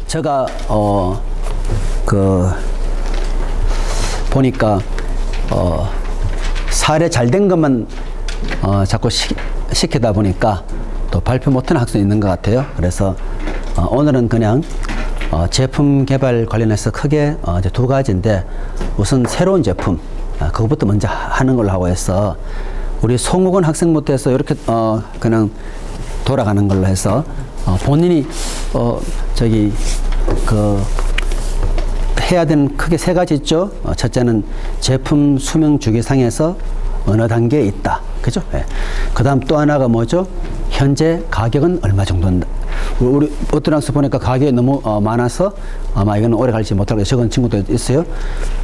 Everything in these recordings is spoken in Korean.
제가 보니까 사례 잘 된 것만 자꾸 시키다 보니까 또 발표 못하는 학생이 있는 것 같아요. 그래서 오늘은 그냥 제품 개발 관련해서 크게 이제 두 가지인데, 우선 새로운 제품 그것부터 먼저 하는 걸로 하고 해서 우리 송욱원 학생부터 해서 이렇게 그냥 돌아가는 걸로 해서 본인이 해야 되는 크게 세 가지 있죠. 첫째는 제품 수명 주기상에서 어느 단계에 있다, 그죠? 네. 그 다음 또 하나가 뭐죠? 현재 가격은 얼마 정도인가. 우리 어떤 학생 보니까 가격이 너무 많아서 아마 이거는 오래 갈지 못할 거 적은 친구도 있어요.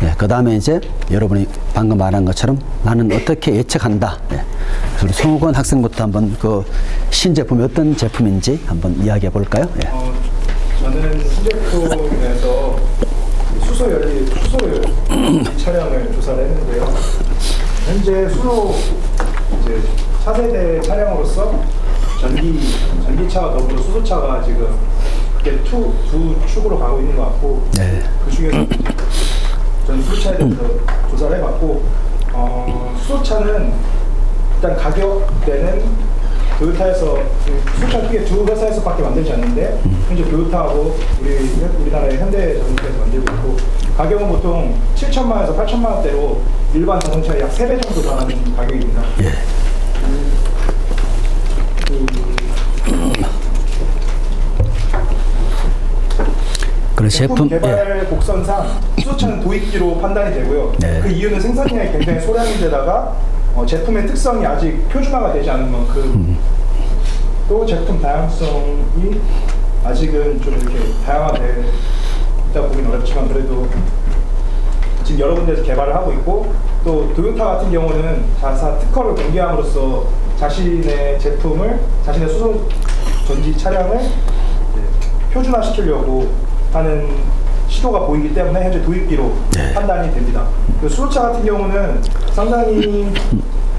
네. 그 다음에 이제 여러분이 방금 말한 것처럼 나는 어떻게 예측한다. 네. 그래서 우리 송욱원 학생부터 한번 그 신제품이 어떤 제품인지 한번 이야기해 볼까요? 네. 저는 신제품에서 수소 차량을 조사를 했는데요. 현재 수소 이제 차세대 차량으로서 전기차와 더불어 수소차가 지금 이렇게 두 축으로 가고 있는 것 같고, 네. 그 중에서 저는 수소차에 대해서 조사를 해봤고, 수소차는 일단 가격대는 도요타에서, 수소차 크게 두 회사에서밖에 만들지 않는데 현재 도요타하고 우리나라의 현대자동차에서 만들고 있고, 가격은 보통 7천만원에서 8천만원대로 일반 자동차의 약 3배 정도 나가는 가격입니다. 예. 그런 제품 개발 예. 곡선상 수소차는 도입기로 판단이 되고요. 네. 그 이유는 생산량이 굉장히 소량인데다가 제품의 특성이 아직 표준화가 되지 않은 만큼 또 제품 다양성이 아직은 좀 이렇게 다양화되어 있다 보기는 어렵지만, 그래도 지금 여러 군데에서 개발을 하고 있고, 또 도요타 같은 경우는 자사 특허를 공개함으로써 자신의 제품을, 자신의 수소 전지 차량을 표준화시키려고 하는 시도가 보이기 때문에 현재 도입기로 네. 판단이 됩니다. 그 수소차 같은 경우는 상당히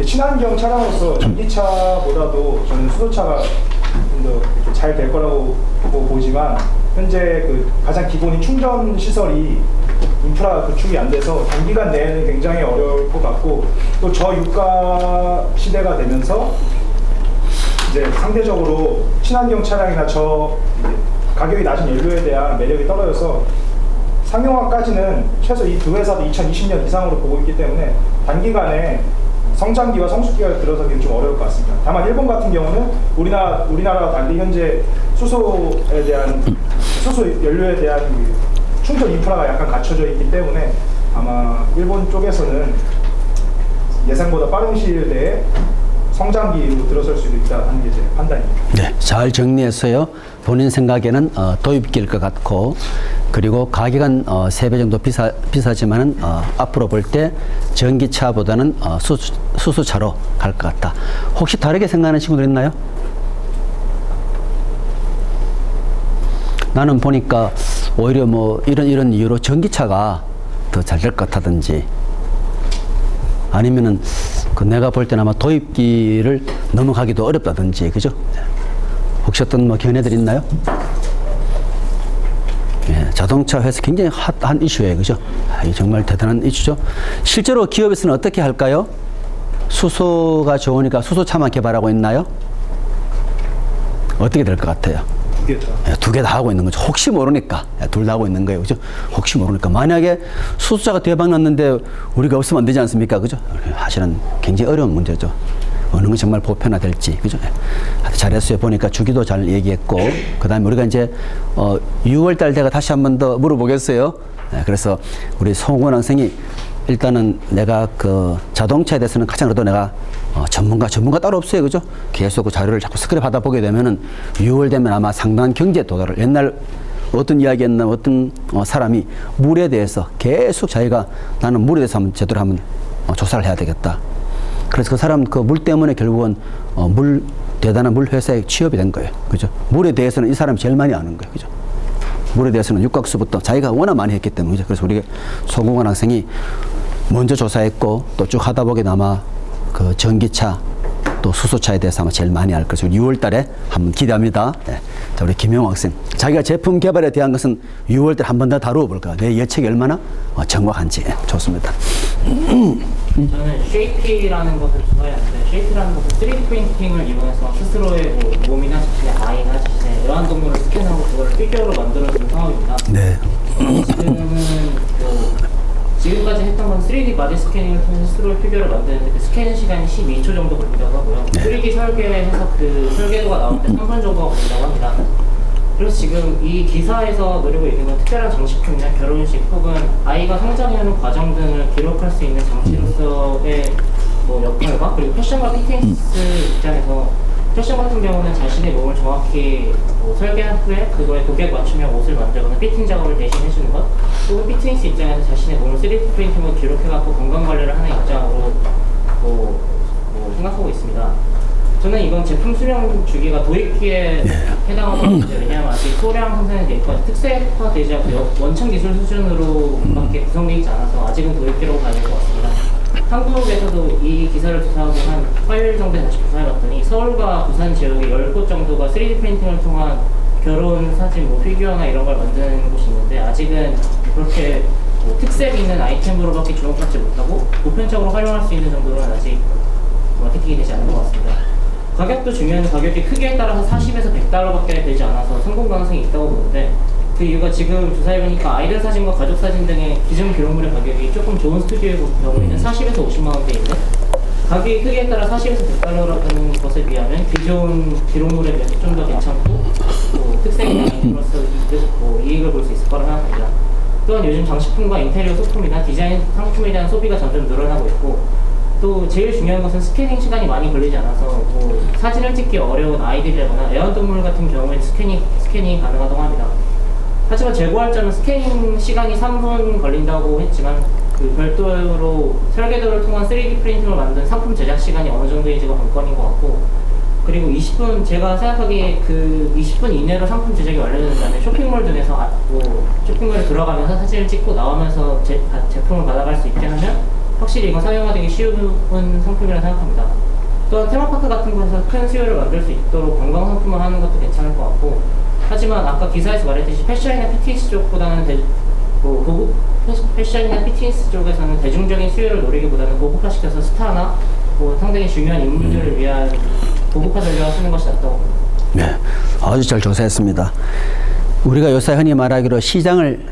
친환경 차량으로서 전기차보다도 저는 수소차가 좀 더 잘 될 거라고 보지만, 현재 그 가장 기본인 충전 시설이 인프라 구축이 안 돼서 단기간 내에는 굉장히 어려울 것 같고, 또 저유가 시대가 되면서 이제 상대적으로 친환경 차량이나 가격이 낮은 연료에 대한 매력이 떨어져서 상용화까지는 최소 이 두 회사도 2020년 이상으로 보고 있기 때문에 단기간에 성장기와 성숙기가 들어서기는 좀 어려울 것 같습니다. 다만 일본 같은 경우는 우리나라와 달리 현재 수소 연료에 대한 충전 인프라가 약간 갖춰져 있기 때문에 아마 일본 쪽에서는 예상보다 빠른 시일 내에 성장기로 들어설 수도 있다 하는 게 제 판단입니다. 네, 잘 정리했어요. 본인 생각에는 도입기일 것 같고, 그리고 가격은 3배 정도 비싸지만은 앞으로 볼 때 전기차보다는 수소차로 갈 것 같다. 혹시 다르게 생각하는 친구들 있나요? 나는 보니까 오히려 뭐 이런 이유로 전기차가 더 잘 될 것 같다든지, 아니면은 내가 볼 때는 아마 도입기를 넘어가기도 어렵다든지, 그죠? 혹시 어떤 뭐 견해들 있나요? 예, 자동차 회사 굉장히 핫한 이슈예요, 그죠? 이 정말 대단한 이슈죠. 실제로 기업에서는 어떻게 할까요? 수소가 좋으니까 수소차만 개발하고 있나요? 어떻게 될 것 같아요? 두 개 다 하고 있는 거죠. 혹시 모르니까. 둘 다 하고 있는 거예요. 그죠? 혹시 모르니까. 만약에 수소차가 대박 났는데 우리가 없으면 안 되지 않습니까? 그죠? 사실은 굉장히 어려운 문제죠. 어느 게 정말 보편화될지. 그죠? 잘했어요. 보니까 주기도 잘 얘기했고, 그 다음에 우리가 이제 6월달 돼가 다시 한 번 더 물어보겠어요. 그래서 우리 송욱원 학생이 일단은 내가 그 자동차에 대해서는 가장 그래도 내가 전문가 따로 없어요. 그죠? 계속 그 자료를 자꾸 스크랩 하다 보게 되면은 6월 되면 아마 상당한 경제에 도달을, 옛날 어떤 이야기였나, 어떤 사람이 물에 대해서 계속 자기가 나는 물에 대해서 한번 제대로 한번 조사를 해야 되겠다. 그래서 그 사람 그 물 때문에 결국은 대단한 물 회사에 취업이 된 거예요. 그죠? 물에 대해서는 이 사람이 제일 많이 아는 거예요. 그죠? 물에 대해서는 육각수부터 자기가 워낙 많이 했기 때문에. 그죠? 그래서 우리 송욱원 학생이 먼저 조사했고, 또 쭉 하다 보게 아마 그 전기차 또 수소차에 대해서 아마 제일 많이 알 것이고 6월 달에 한번 기대합니다. 네. 자, 우리 김영호 학생. 자기가 제품 개발에 대한 것은 6월 달에 한 번 더 다루어 볼까. 내 예측이 얼마나 정확한지. 좋습니다. 저는 쉐이피라는 것을 좋아하는데 쉐이피라는 것은 3D 프린팅을 이용해서 스스로의 뭐 몸이나 자신의 아이나 자신의 애완동물을 스캔하고 그걸 피규어로 만들어주는 상황입니다. 네. 지금까지 했던 건 3D 바디 스캐닝을 통해서 스스로의 피규어를 만드는데 그 스캔 시간이 12초 정도 걸린다고 하고요. 3D 설계해서 그 설계도가 나올 때 3분 정도가 걸린다고 합니다. 그래서 지금 이 기사에서 노리고 있는 건 특별한 장식품이나 결혼식 혹은 아이가 성장하는 과정 등을 기록할 수 있는 장치로서의 뭐 역할과 그리고 패션과 피트니스 입장에서 패션 같은 경우는 자신의 몸을 정확히 설계한 후에 그거에 고객 맞춤형 옷을 만들거나 피팅 작업을 대신 해주는 것, 또는 피트니스 입장에서 자신의 몸을 3D 프린팅으로 기록해갖고 건강관리를 하는 입장으로 생각하고 있습니다. 저는 이건 제품 수명 주기가 도입기에 해당하거든요. 왜냐하면 아직 소량 생산이 되어 있고 특색화되지 않고 원천 기술 수준으로밖에 구성되어 있지 않아서 아직은 도입기로 가야 될 것 같습니다. 한국에서도 이 기사를 조사하고 한 8일 정도 다시 조사해봤더니 서울과 부산 지역에 10곳 정도가 3D 프린팅을 통한 결혼 사진, 뭐 피규어나 이런 걸 만드는 곳이 있는데 아직은 그렇게 특색 있는 아이템으로밖에 주목받지 못하고 보편적으로 활용할 수 있는 정도로는 아직 마케팅이 되지 않은 것 같습니다. 가격도 중요한데 가격이 크기에 따라서 40에서 100달러밖에 되지 않아서 성공 가능성이 있다고 보는데 그 이유가 지금 조사해보니까 아이들 사진과 가족 사진 등의 기존 기록물의 가격이 조금 좋은 스튜디오의 경우에는 40에서 50만 원대인데 가격이 크기에 따라 40에서 100달러라는 것에 비하면 기존 기록물에 비해서 좀 더 괜찮고 특색이나 아이템으로서 이익을 볼 수 있을 거라 생각합니다. 또한 요즘 장식품과 인테리어 소품이나 디자인 상품에 대한 소비가 점점 늘어나고 있고 또 제일 중요한 것은 스캐닝 시간이 많이 걸리지 않아서 사진을 찍기 어려운 아이들이라거나 애완동물 같은 경우에는 스캐닝이 가능하다고 합니다. 하지만 재고할 점은 스캐닝 시간이 3분 걸린다고 했지만 그 별도로 설계도를 통한 3D 프린팅을 만든 상품 제작 시간이 어느 정도인지가 관건인 것 같고 그리고 20분 제가 생각하기에 그 20분 이내로 상품 제작이 완료된다면 쇼핑몰 등에서 쇼핑몰에 들어가면서 사진을 찍고 나오면서 제품을 받아갈 수 있게 하면 확실히 이건 상용화되기 쉬운 상품이라고 생각합니다. 또한 테마파크 같은 곳에서 큰 수요를 만들 수 있도록 관광 상품을 하는 것도 괜찮을 것 같고 하지만 아까 기사에서 말했듯이 패션이나 피트니스 쪽보다는 고급 패션이나 피트니스 쪽에서는 대중적인 수요를 노리기보다는 고급화시켜서 스타나 상당히 중요한 인물들을 위한 고급화 전략을 쓰는 것이 낫다고 봅니다. 네, 아주 잘 조사했습니다. 우리가 요새 흔히 말하기로 시장을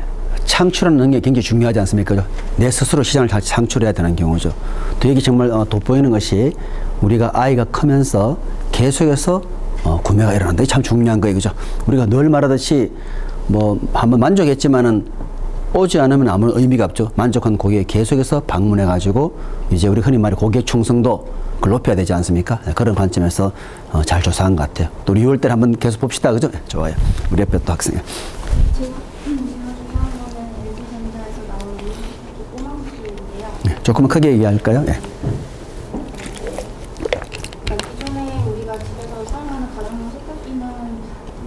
창출하는 게 굉장히 중요하지 않습니까? 내 스스로 시장을 잘 창출해야 되는 경우죠. 또 여기 정말 돋보이는 것이 우리가 아이가 크면서 계속해서 구매가 일어난다. 이게 참 중요한 거예요. 그죠? 우리가 늘 말하듯이 한번 만족했지만은 오지 않으면 아무 의미가 없죠. 만족한 고객에 계속해서 방문해가지고 이제 우리 흔히 말해 고객 충성도 그걸 높여야 되지 않습니까? 그런 관점에서 잘 조사한 것 같아요. 또 6월 달에 한번 계속 봅시다. 그죠? 네, 좋아요. 우리 옆에 또 학생. 네, 조금만 크게 얘기할까요? 네. 기존에 우리가 집에서 사용하는 가정용 세탁기는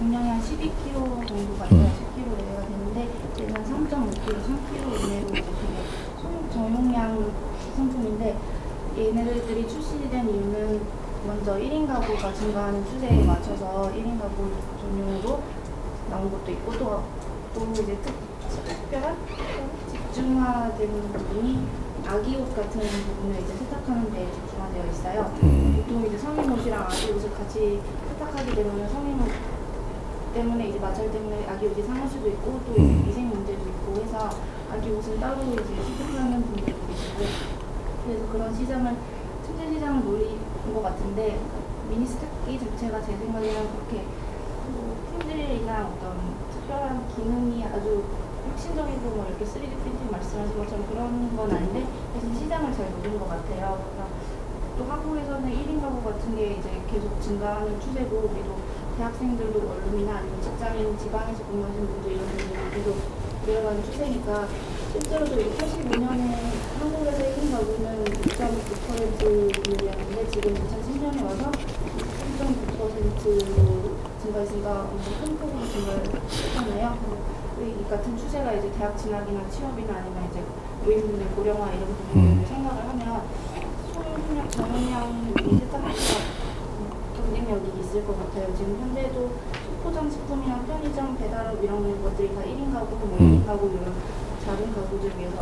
용량이 한 12kg 정도가 있어요. 10kg 내외가 되는데 얘는 3.5kg, 3kg 이내로 되게 저용량 상품인데 얘네들이 출시된 이유는 먼저 1인 가구가 증가하는 추세에 맞춰서 1인 가구 전용으로 나온 것도 있고 또 이제 특별한 집중화된 부분이 아기 옷 같은 부분을 이제 세탁하는 데 집중화되어 있어요. 보통 이제 성인 옷이랑 아기 옷을 같이 세탁하게 되면 성인 옷 때문에 이제 마찰 때문에 아기 옷이 상할 수도 있고 또 위생 문제도 있고 해서 아기 옷은 따로 이제 수급하는 분들도 계시고 그래서 그런 시장을 투자 시장을 노린 것 같은데 미니 세탁기 자체가 제 생각에는 그렇게 품질이나 어떤 특별한 기능이 아주 혁신적이고 이렇게 3D 프린팅 말씀하신 것처럼 그런 건 아닌데 대신 시장을 잘 노린 것 같아요. 그러니까 또 한국에서는 1인 가구 같은 게 이제 계속 증가하는 추세고 우리도 대학생들도 원룸이나 아니면 직장인 지방에서 근무하시는 분들 이런 분들이 계속 내려가는 추세니까 실제로도 85년에 한국에서 1인 가구는 6.9% 비율이었는데 지금 2010년에 와서 3.9%로 증가했으니까 엄청 큰 폭으로 증가했잖아요. 이 같은 추세가 이제 대학 진학이나 취업이나 아니면 이제 노인분들 고령화 이런 부분을 생각을 하면 소형력 저용량 세탁기가 있을 것 같아요. 지금 현재도 포장 식품이나 편의점 배달업 이런 것들이 다 1인 가구, 뭐 2인 가구 이런 작은 가구들 위해서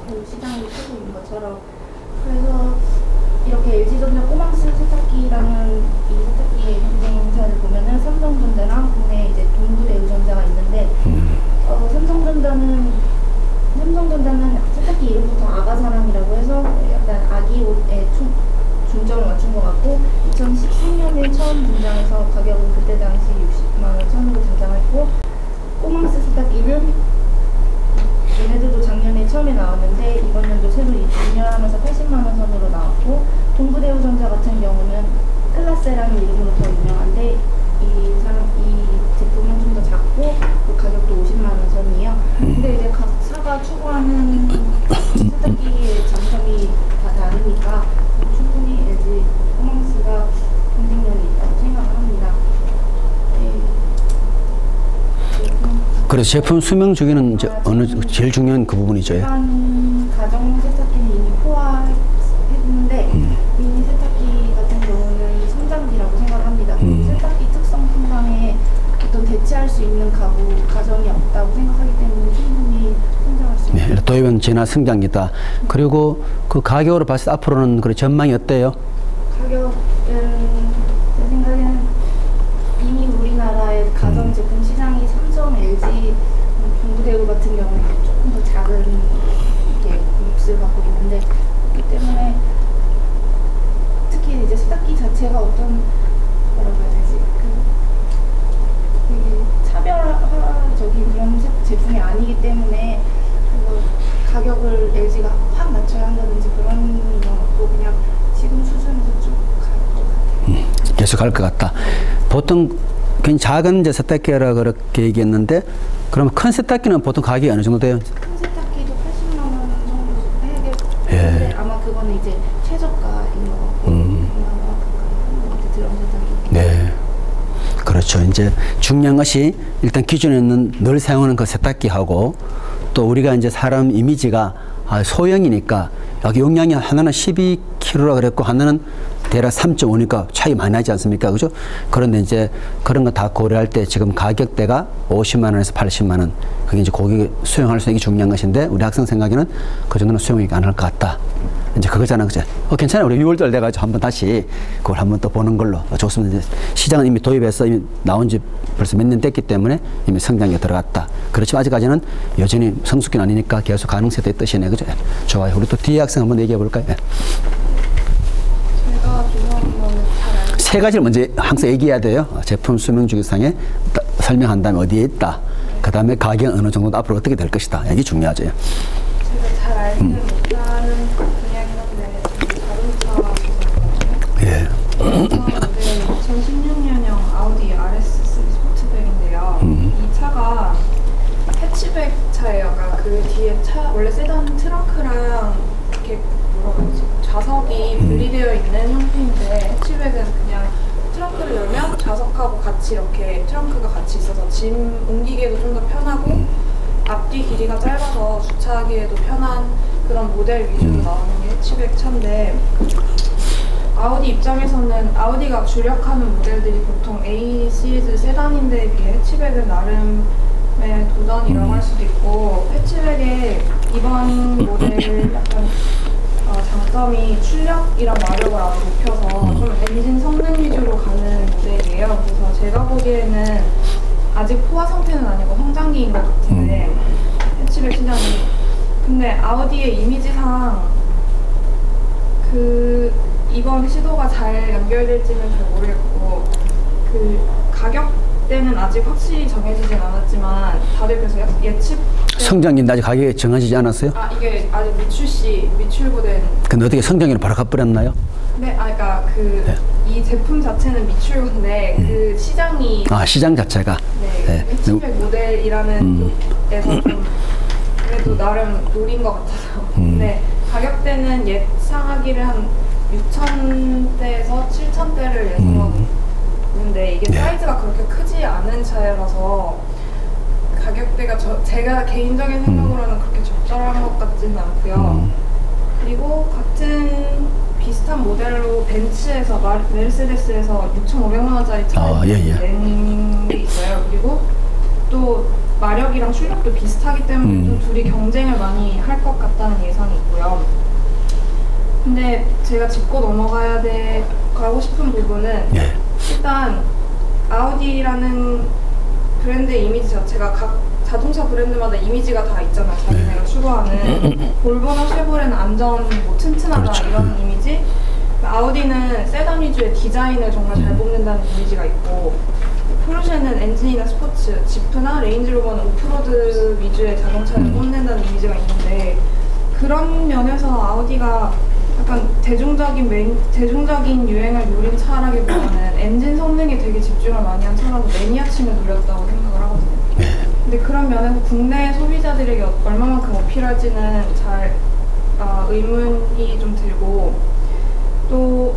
그 시장이 크고 있는 것처럼 그래서 이렇게 LG전자 꼬망스 세탁기라는 이 세탁기의 경쟁사를 보면은 삼성전자랑 국내 이제 동부대우전자가 있는데 삼성전자는 세탁기 이름부터 아가사랑이라고 해서 약간 아기 옷에 중점을 맞춘 것 같고 2013년에 처음 등장해서 가격은 그때 당시 60만 원 선으로 등장했고 꼬망스 세탁기는 얘네들도 작년에 처음에 나왔는데 이번 연도 새로 2년 하면서 80만 원 선으로 나왔고 동부대우전자 같은 경우는 클라세라는 이름으로 더 유명한데 이 제품은 좀 더 작고 그 가격도 50만 원 선이에요. 근데 이제 각 사가 추구하는 세탁기의 장점이 다 다르니까 충분히 LG 꼬망스가 경쟁력이 있다고 생각을 합니다. 그래서 제품 수명 주기는 이제 어느 제일 중요한 그 부분이죠. 일반 가정 세탁기는 이미 포화했는데 미니 세탁기 같은 경우는 성장기라고 생각을 합니다. 세탁기 특성 성장에 어떤 대체할 수 있는 가정이 없다고 생각하기 때문에 충분히 성장할 수 있습니다. 네, 도입은 진화 성장기다. 그리고 그 가격으로 봤을 때 앞으로는 그 전망이 어때요? 가격은 제 생각에는 이미 우리나라의 가전 제품 시장이 삼성, LG, 동부대우 같은 경우는 조금 더 작은 이렇게 몫을 갖고 있는데 그렇기 때문에 특히 이제 세탁기 자체가 어떤 뭐라고 해야 되지 차별화적인 그런 제품이 아니기 때문에 가격을 LG가 확 낮춰야 한다든지 그런 건 없고 그냥 지금 수준에서 쭉 갈 것 같아요. 계속 갈 것 같다. 보통 그냥 작은 이제 세탁기라 그렇게 얘기했는데 그럼 큰 세탁기는 보통 가격이 어느 정도 돼요? 큰 세탁기도 80만 원 정도 해야겠는데 아마 그거는 이제 최저가인 것 같고 드럼 세탁기. 네. 그렇죠. 이제 중요한 것이 일단 기존에는 늘 사용하는 그 세탁기하고 또 우리가 이제 사람 이미지가 소형이니까 여기 용량이 하나는 12kg라 그랬고 하나는 대략 3.5니까 차이 많이 나지 않습니까? 그죠? 그런데 이제 그런 거 다 고려할 때 지금 가격대가 50만 원에서 80만 원. 그게 이제 고객이 수용할 수 있는 게 중요한 것인데 우리 학생 생각에는 그 정도는 수용이 가능할 것 같다. 이제 그거잖아, 그죠? 괜찮아. 우리 6월달 돼가지고 한번 다시 그걸 한번 또 보는 걸로. 좋습니다. 이제 시장은 이미 도입해서 이미 나온 지 벌써 몇 년 됐기 때문에 이미 성장에 들어갔다. 그렇지만 아직까지는 여전히 성숙기는 아니니까 계속 가능성이 뜻이네, 그죠? 좋아요. 우리 또 뒤에 학생 한번 얘기해 볼까요? 세 가지를 먼저 항상 얘기해야 돼요. 제품 수명 주기상에 설명한 다음에 어디에 있다. 그 다음에 가격은 어느 정도 앞으로 어떻게 될 것이다. 이게 중요하죠. 제가 잘 알지는 못하는 분야긴 한데 자동차 조사거든요. 예. 2016년형 아우디 RS3 스포츠백인데요. 이 차가 해치백 차예요. 그러니까 그 뒤에 차 원래 세단 트렁크랑 이렇게 뭐라고 해야지 좌석이 분리되어 있는 형태인데 해치백은 그냥 트렁크를 열면 좌석하고 같이 이렇게 트렁크가 같이 있어서 짐 옮기기에도 좀 더 편하고 앞뒤 길이가 짧아서 주차하기에도 편한 그런 모델 위주로 나오는 게 해치백 차인데 아우디 입장에서는 아우디가 주력하는 모델들이 보통 A 시리즈 세단인데 비해 해치백은 나름의 도전이라고 할 수도 있고 해치백의 이번 모델 약간 장점이 출력이랑 마력을 아주 높여서 좀 엔진 성능 위주로 가는 모델이에요. 그래서 제가 보기에는 아직 포화 상태는 아니고 성장기인 것 같은데 해치백 시장이 근데 아우디의 이미지상 그 이번 시도가 잘 연결될지는 잘 모르겠고 그 가격대는 아직 확실히 정해지진 않았지만 다들 그래서 예측 성장기인데 아직 가격이 정해지지 않았어요? 이게 아직 미출고된 근데 어떻게 성장기를 바로 가버렸나요? 네, 그러니까 이 제품 자체는 미출고인데 그 시장이 시장 자체가 네, 해치백 모델이라는 쪽에서 좀 그래도 나름 노린 것 같아서 근데 가격대는 예상하기를 한 6,000대에서 7,000대를 예상하고 있는데 이게 사이즈가 그렇게 크지 않은 차라서 가격대가 제가 개인적인 생각으로는 그렇게 적절한 것 같지는 않고요. 그리고 같은 비슷한 모델로 벤츠에서 메르세데스에서 6,500만 원짜리 차를 낸 게 있어요. 그리고 또 마력이랑 출력도 비슷하기 때문에 좀 둘이 경쟁을 많이 할 것 같다는 예상이 있고요. 근데 제가 짚고 가고 싶은 부분은 일단 아우디라는 브랜드의 이미지 자체가 각 자동차 브랜드마다 이미지가 다 있잖아요. 자기네가 추구하는 볼보나 쉐보레는 안전, 뭐 튼튼하다 그렇죠. 이런 이미지. 아우디는 세단 위주의 디자인을 정말 잘 뽑는다는 이미지가 있고, 포르쉐는 엔진이나 스포츠, 지프나 레인지로버는 오프로드 위주의 자동차를 뽐낸다는 이미지가 있는데, 그런 면에서 아우디가 약간 대중적인 유행을 노린 차라기보다는 엔진 성능에 되게 집중을 많이 한 차라서 매니아층을 노렸다고 생각을 하거든요. 근데 그런 면에서 국내 소비자들에게 얼마만큼 어필할지는 잘 의문이 좀 들고, 또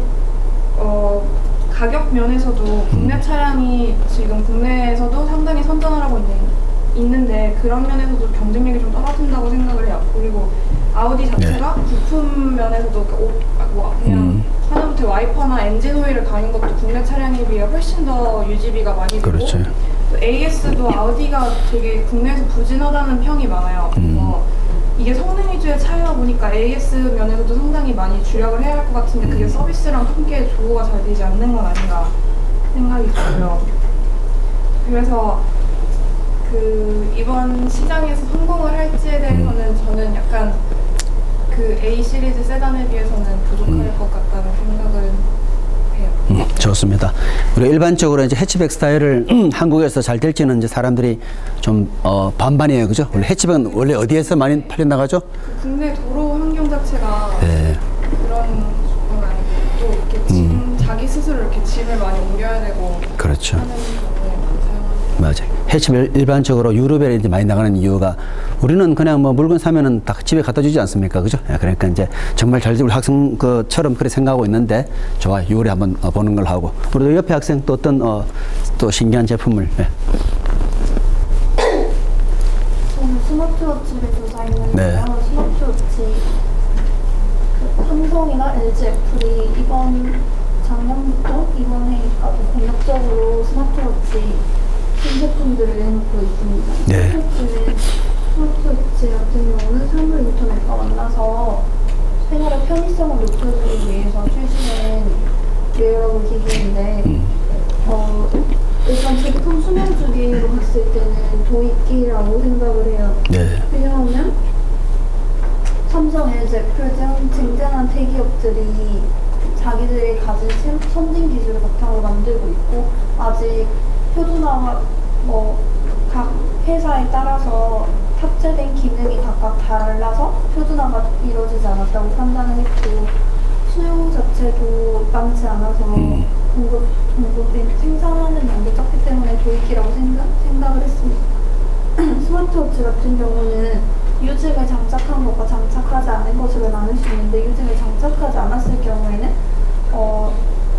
가격 면에서도 국내 차량이 지금 국내에서도 상당히 선전을 하고 있는데 그런 면에서도 경쟁력이 좀 떨어진다고 생각을 해요. 그리고 아우디 자체가 부품 면에서도 그냥 하다못해 와이퍼나 엔진 오일을 가린 것도 국내 차량에 비해 훨씬 더 유지비가 많이 들고, 그렇죠. 또 AS도 아우디가 되게 국내에서 부진하다는 평이 많아요. 이게 성능 위주의 차이다 보니까 AS 면에서도 상당히 많이 주력을 해야 할 것 같은데 그게 서비스랑 함께 조화가 잘 되지 않는 건 아닌가 생각이 들어요. 그래서 이번 시장에서 성공을 할지에 대해서는 저는 약간 그 A 시리즈 세단에 비해서는 부족할 것 같다는 생각을 해요. 좋습니다. 우리가 일반적으로 이제 해치백 스타일을 한국에서 잘 될지는 이제 사람들이 좀 반반이에요, 그죠? 원래 해치백은 원래 어디에서 많이 팔려 나가죠? 국내 도로 환경 자체가 그런 건 아니고 또 이렇게 자기 스스로 이렇게 짐을 많이 옮겨야 되고 그렇죠. 하는 경우에 많이 사용하는. 맞아요. 해치백 일반적으로 유럽에 이제 많이 나가는 이유가 우리는 그냥 뭐 물건 사면은 딱 집에 갖다 주지 않습니까? 그죠? 그러니까 이제 정말 잘 우리 학생 처럼 그렇게 생각하고 있는데 좋아. 6월에 한번 보는 걸 하고. 우리 옆에 학생 또 어떤 또 신기한 제품을. 저는 스마트워치를 조사했는데요. 스마트워치 삼성이나 LG, 애플이 작년부터 이번 해까지 공격적으로 스마트워치 신제품들을 내놓고 있습니다. 스마트워치 같은 경우는 사물 인터넷과 만나서 생활의 편의성을 높여주기 위해서 출시된 웨어러블 기기인데 일단 제품 수명 주기로 봤을 때는 도입기라고 생각을 해요. 왜냐하면 삼성, LG, 애플 등 쟁쟁한 대기업들이 자기들이 가진 선진 기술을 바탕으로 만들고 있고, 아직 표준화가 각 회사에 따라서 탑재된 기능이 각각 달라서 표준화가 이루어지지 않았다고 판단을 했고, 수요 자체도 많지 않아서 공급이 생산하는 양도 작기 때문에 도입기라고 생각을 했습니다. 스마트워치 같은 경우는 유증을 장착한 것과 장착하지 않은 것으로 나눌 수 있는데, 유증을 장착하지 않았을 경우에는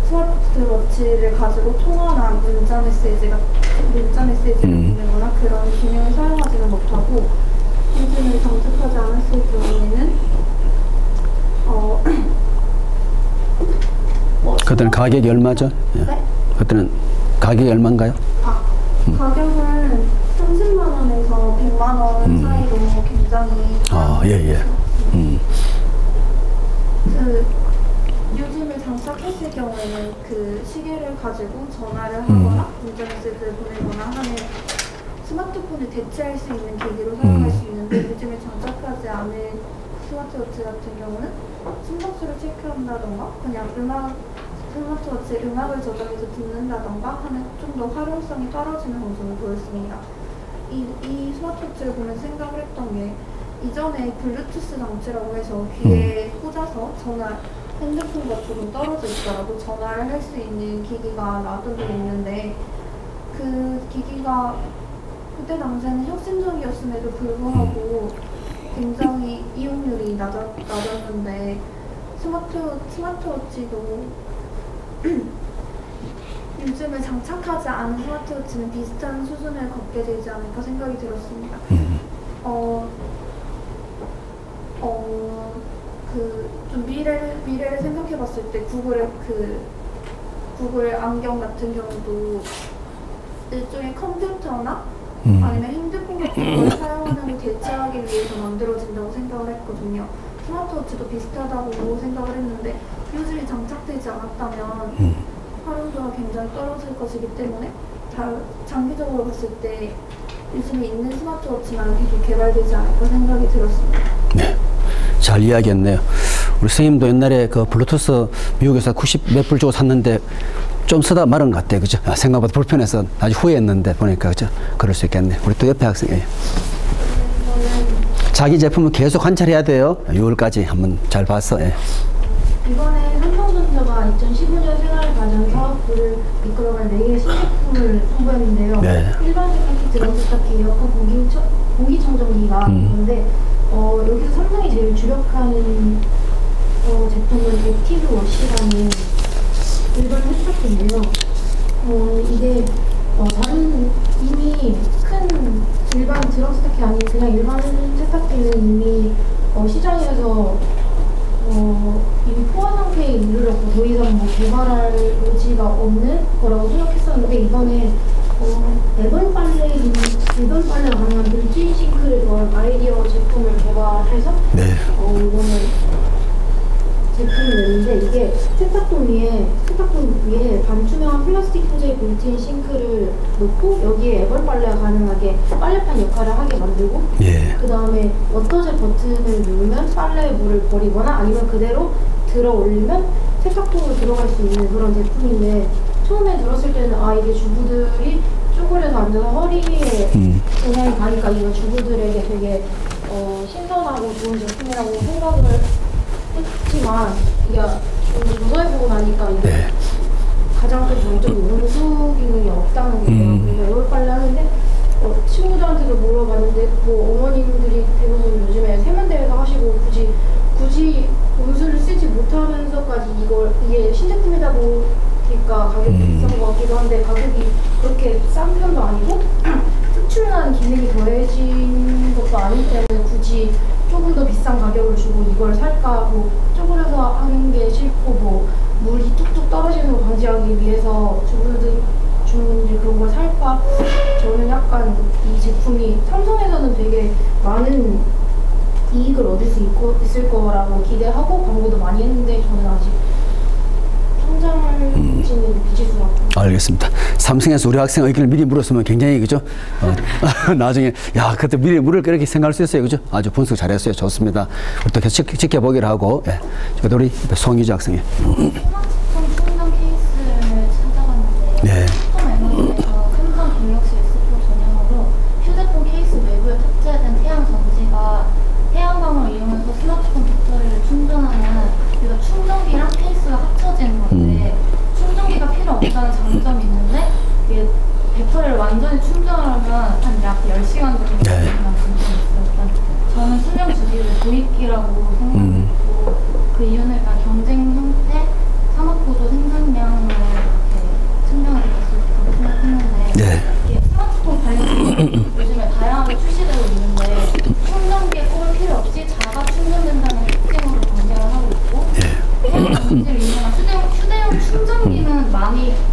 스마트워치를 가지고 통화나 문자 메시지를 보내거나 그런 기능을 사용하지는 못하고, 유증을 장착하지 않았을 경우에는 그때는 가격이 얼마죠? 네? 그때는 가격이 얼마인가요? 가격은 30만 원에서 100만 원 사이로 굉장히 유심을 장착했을 경우에는 그 시계를 가지고 전화를 하거나 문자 메시지를 보내거나 하는 스마트폰을 대체할 수 있는 기기로 사용할 수 있는데, 유심을 장착하지 않은 스마트워치 같은 경우는 심박수를 체크한다던가 그냥 스마트워치에 음악을 저장해서 듣는다던가 하는 좀 더 활용성이 떨어지는 모습을 보였습니다. 이 스마트워치를 보면 생각을 했던 게, 이전에 블루투스 장치라고 해서 귀에 꽂아서 핸드폰과 조금 떨어져 있더라도 전화를 할 수 있는 기기가 나왔던 적이 있는데, 그 기기가 그때 당시에는 혁신적이었음에도 불구하고 굉장히 이용률이 낮았는데, 스마트워치도 요즘에 장착하지 않은 스마트워치는 비슷한 수준을 걷게 되지 않을까 생각이 들었습니다. 좀 미래를 생각해봤을 때 구글 안경 같은 경우도 일종의 컴퓨터나 아니면 핸드폰 같은 걸 사용하는 걸 대체하기 위해서 만들어진다고 생각을 했거든요. 스마트워치도 비슷하다고 생각을 했는데 퓨즈이 장착되지 않았다면 활용도가 굉장히 떨어질 것이기 때문에 장기적으로 봤을 때 요즘에 있는 스마트워치만 계속 개발되지 않을까 생각이 들었습니다. 네, 잘 이야기했네요. 우리 선생님도 옛날에 그 블루투스 미국에서 90 몇 불 주고 샀는데 좀 쓰다 말은 것 같아요. 그죠? 생각보다 불편해서 아주 후회했는데 보니까 그죠? 그럴 수 있겠네. 우리 또 옆에 학생이. 자기 제품은 계속 관찰해야 돼요. 6월까지 한번 잘 봤어. 예. 이번에 삼성전자가 2015년 생활과정 사업부를 이끌어갈 4개의 신제품을 홍보했는데요. 네. 일반 세탁기, 드럼 세탁기, 에어컨, 공기청정기가 있는데 여기서 삼성이 제일 주력하는 제품은 액티브 워시라는 일반 세탁기인데요. 이게 다른 이미 큰 일반 드럼 세탁기 아닌 그냥 일반 세탁기는 이미 시장에서 이미 포화 상태에 이르렀고 더 이상 뭐 개발할 의지가 없는 거라고 생각했었는데 이번에 매번 빨래가 가능한 빌트인 싱크를 더한 아이디어 제품을 개발해서 이번에 제품을 냈는데 이게 세탁통 위에 반투명한 플라스틱 소재의 빌트인 싱크를 놓고 여기에 애벌 빨래가 가능하게 빨래판 역할을 하게 만들고 그 다음에 워터젯 버튼을 누르면 빨래에 물을 버리거나 아니면 그대로 들어 올리면 세탁통으로 들어갈 수 있는 그런 제품인데 처음에 들었을 때는 이게 주부들이 쪼그려서 앉아서 허리에 영향이 가니까 이거 주부들에게 되게 신선하고 좋은 제품이라고 생각을 했지만 이게 조사해보고 나니까 이게 가장 큰 장점이 온수 기능이 없다는 거예요. 그래서 애벌 빨래 하는데 친구들한테도 물어봤는데 뭐 어머님들이 대부분 요즘에 세면대에서 하시고 굳이 온수를 쓰지 못하면서까지 이게 신제품이다 보니까 가격이 비싼 것 같기도 한데 가격이 그렇게 싼 편도 아니고 특출난 기능이 더해진 것도 아니기 때문에 굳이 조금 더 비싼 가격을 주고 이걸 살까 뭐 쪼그려서 하는 게 싫고 뭐 물이 뚝뚝 떨어지는 걸 방지하기 위해서 주부들이 그런 걸 살까 저는 약간 이 제품이 삼성에서는 되게 많은 이익을 얻을 수 있을 거라고 기대하고 광고도 많이 했는데 저는 아직 성장할지는 미지수라고. 알겠습니다. 삼성에서 우리 학생 의견을 미리 물었으면 굉장히 그죠? 나중에 그때 미리 물을 그렇게 생각할 수 있어요, 그죠? 아주 분석 잘했어요. 좋습니다. 우리 또 계속 지켜보기로 하고, 저도 우리 송유주 학생이. 스마트폰 충전 케이스를 찾아봤는데 스톰 에너지에서 삼성 갤럭시 S4 전용으로 휴대폰 케이스 외부에 탑재된 태양 전지가 태양광을 이용해서 스마트폰 배터리를 충전하는 그래서 충전기랑 케이스가 합쳐진 건데 충전기가 필요 없다는 장점이 있는데 이게 배터리를 완전히 충전하려면 한 약 10시간 정도 걸린다는 장점이 있어요. 저는 수명 주기를 도입기라고 생각했고 그 이유는 일단 경쟁 형태, 산업구조, 생산량을 이렇게 측량을 했을 때 생각했는데 이게 스마트폰 관련 요즘에 다양하게 출시되고 있는데 충전기에 꼽을 필요 없이 자가 충전된다는 특징으로 경쟁을 하고 있고 태양 전지를 이용한 휴대용 충전기는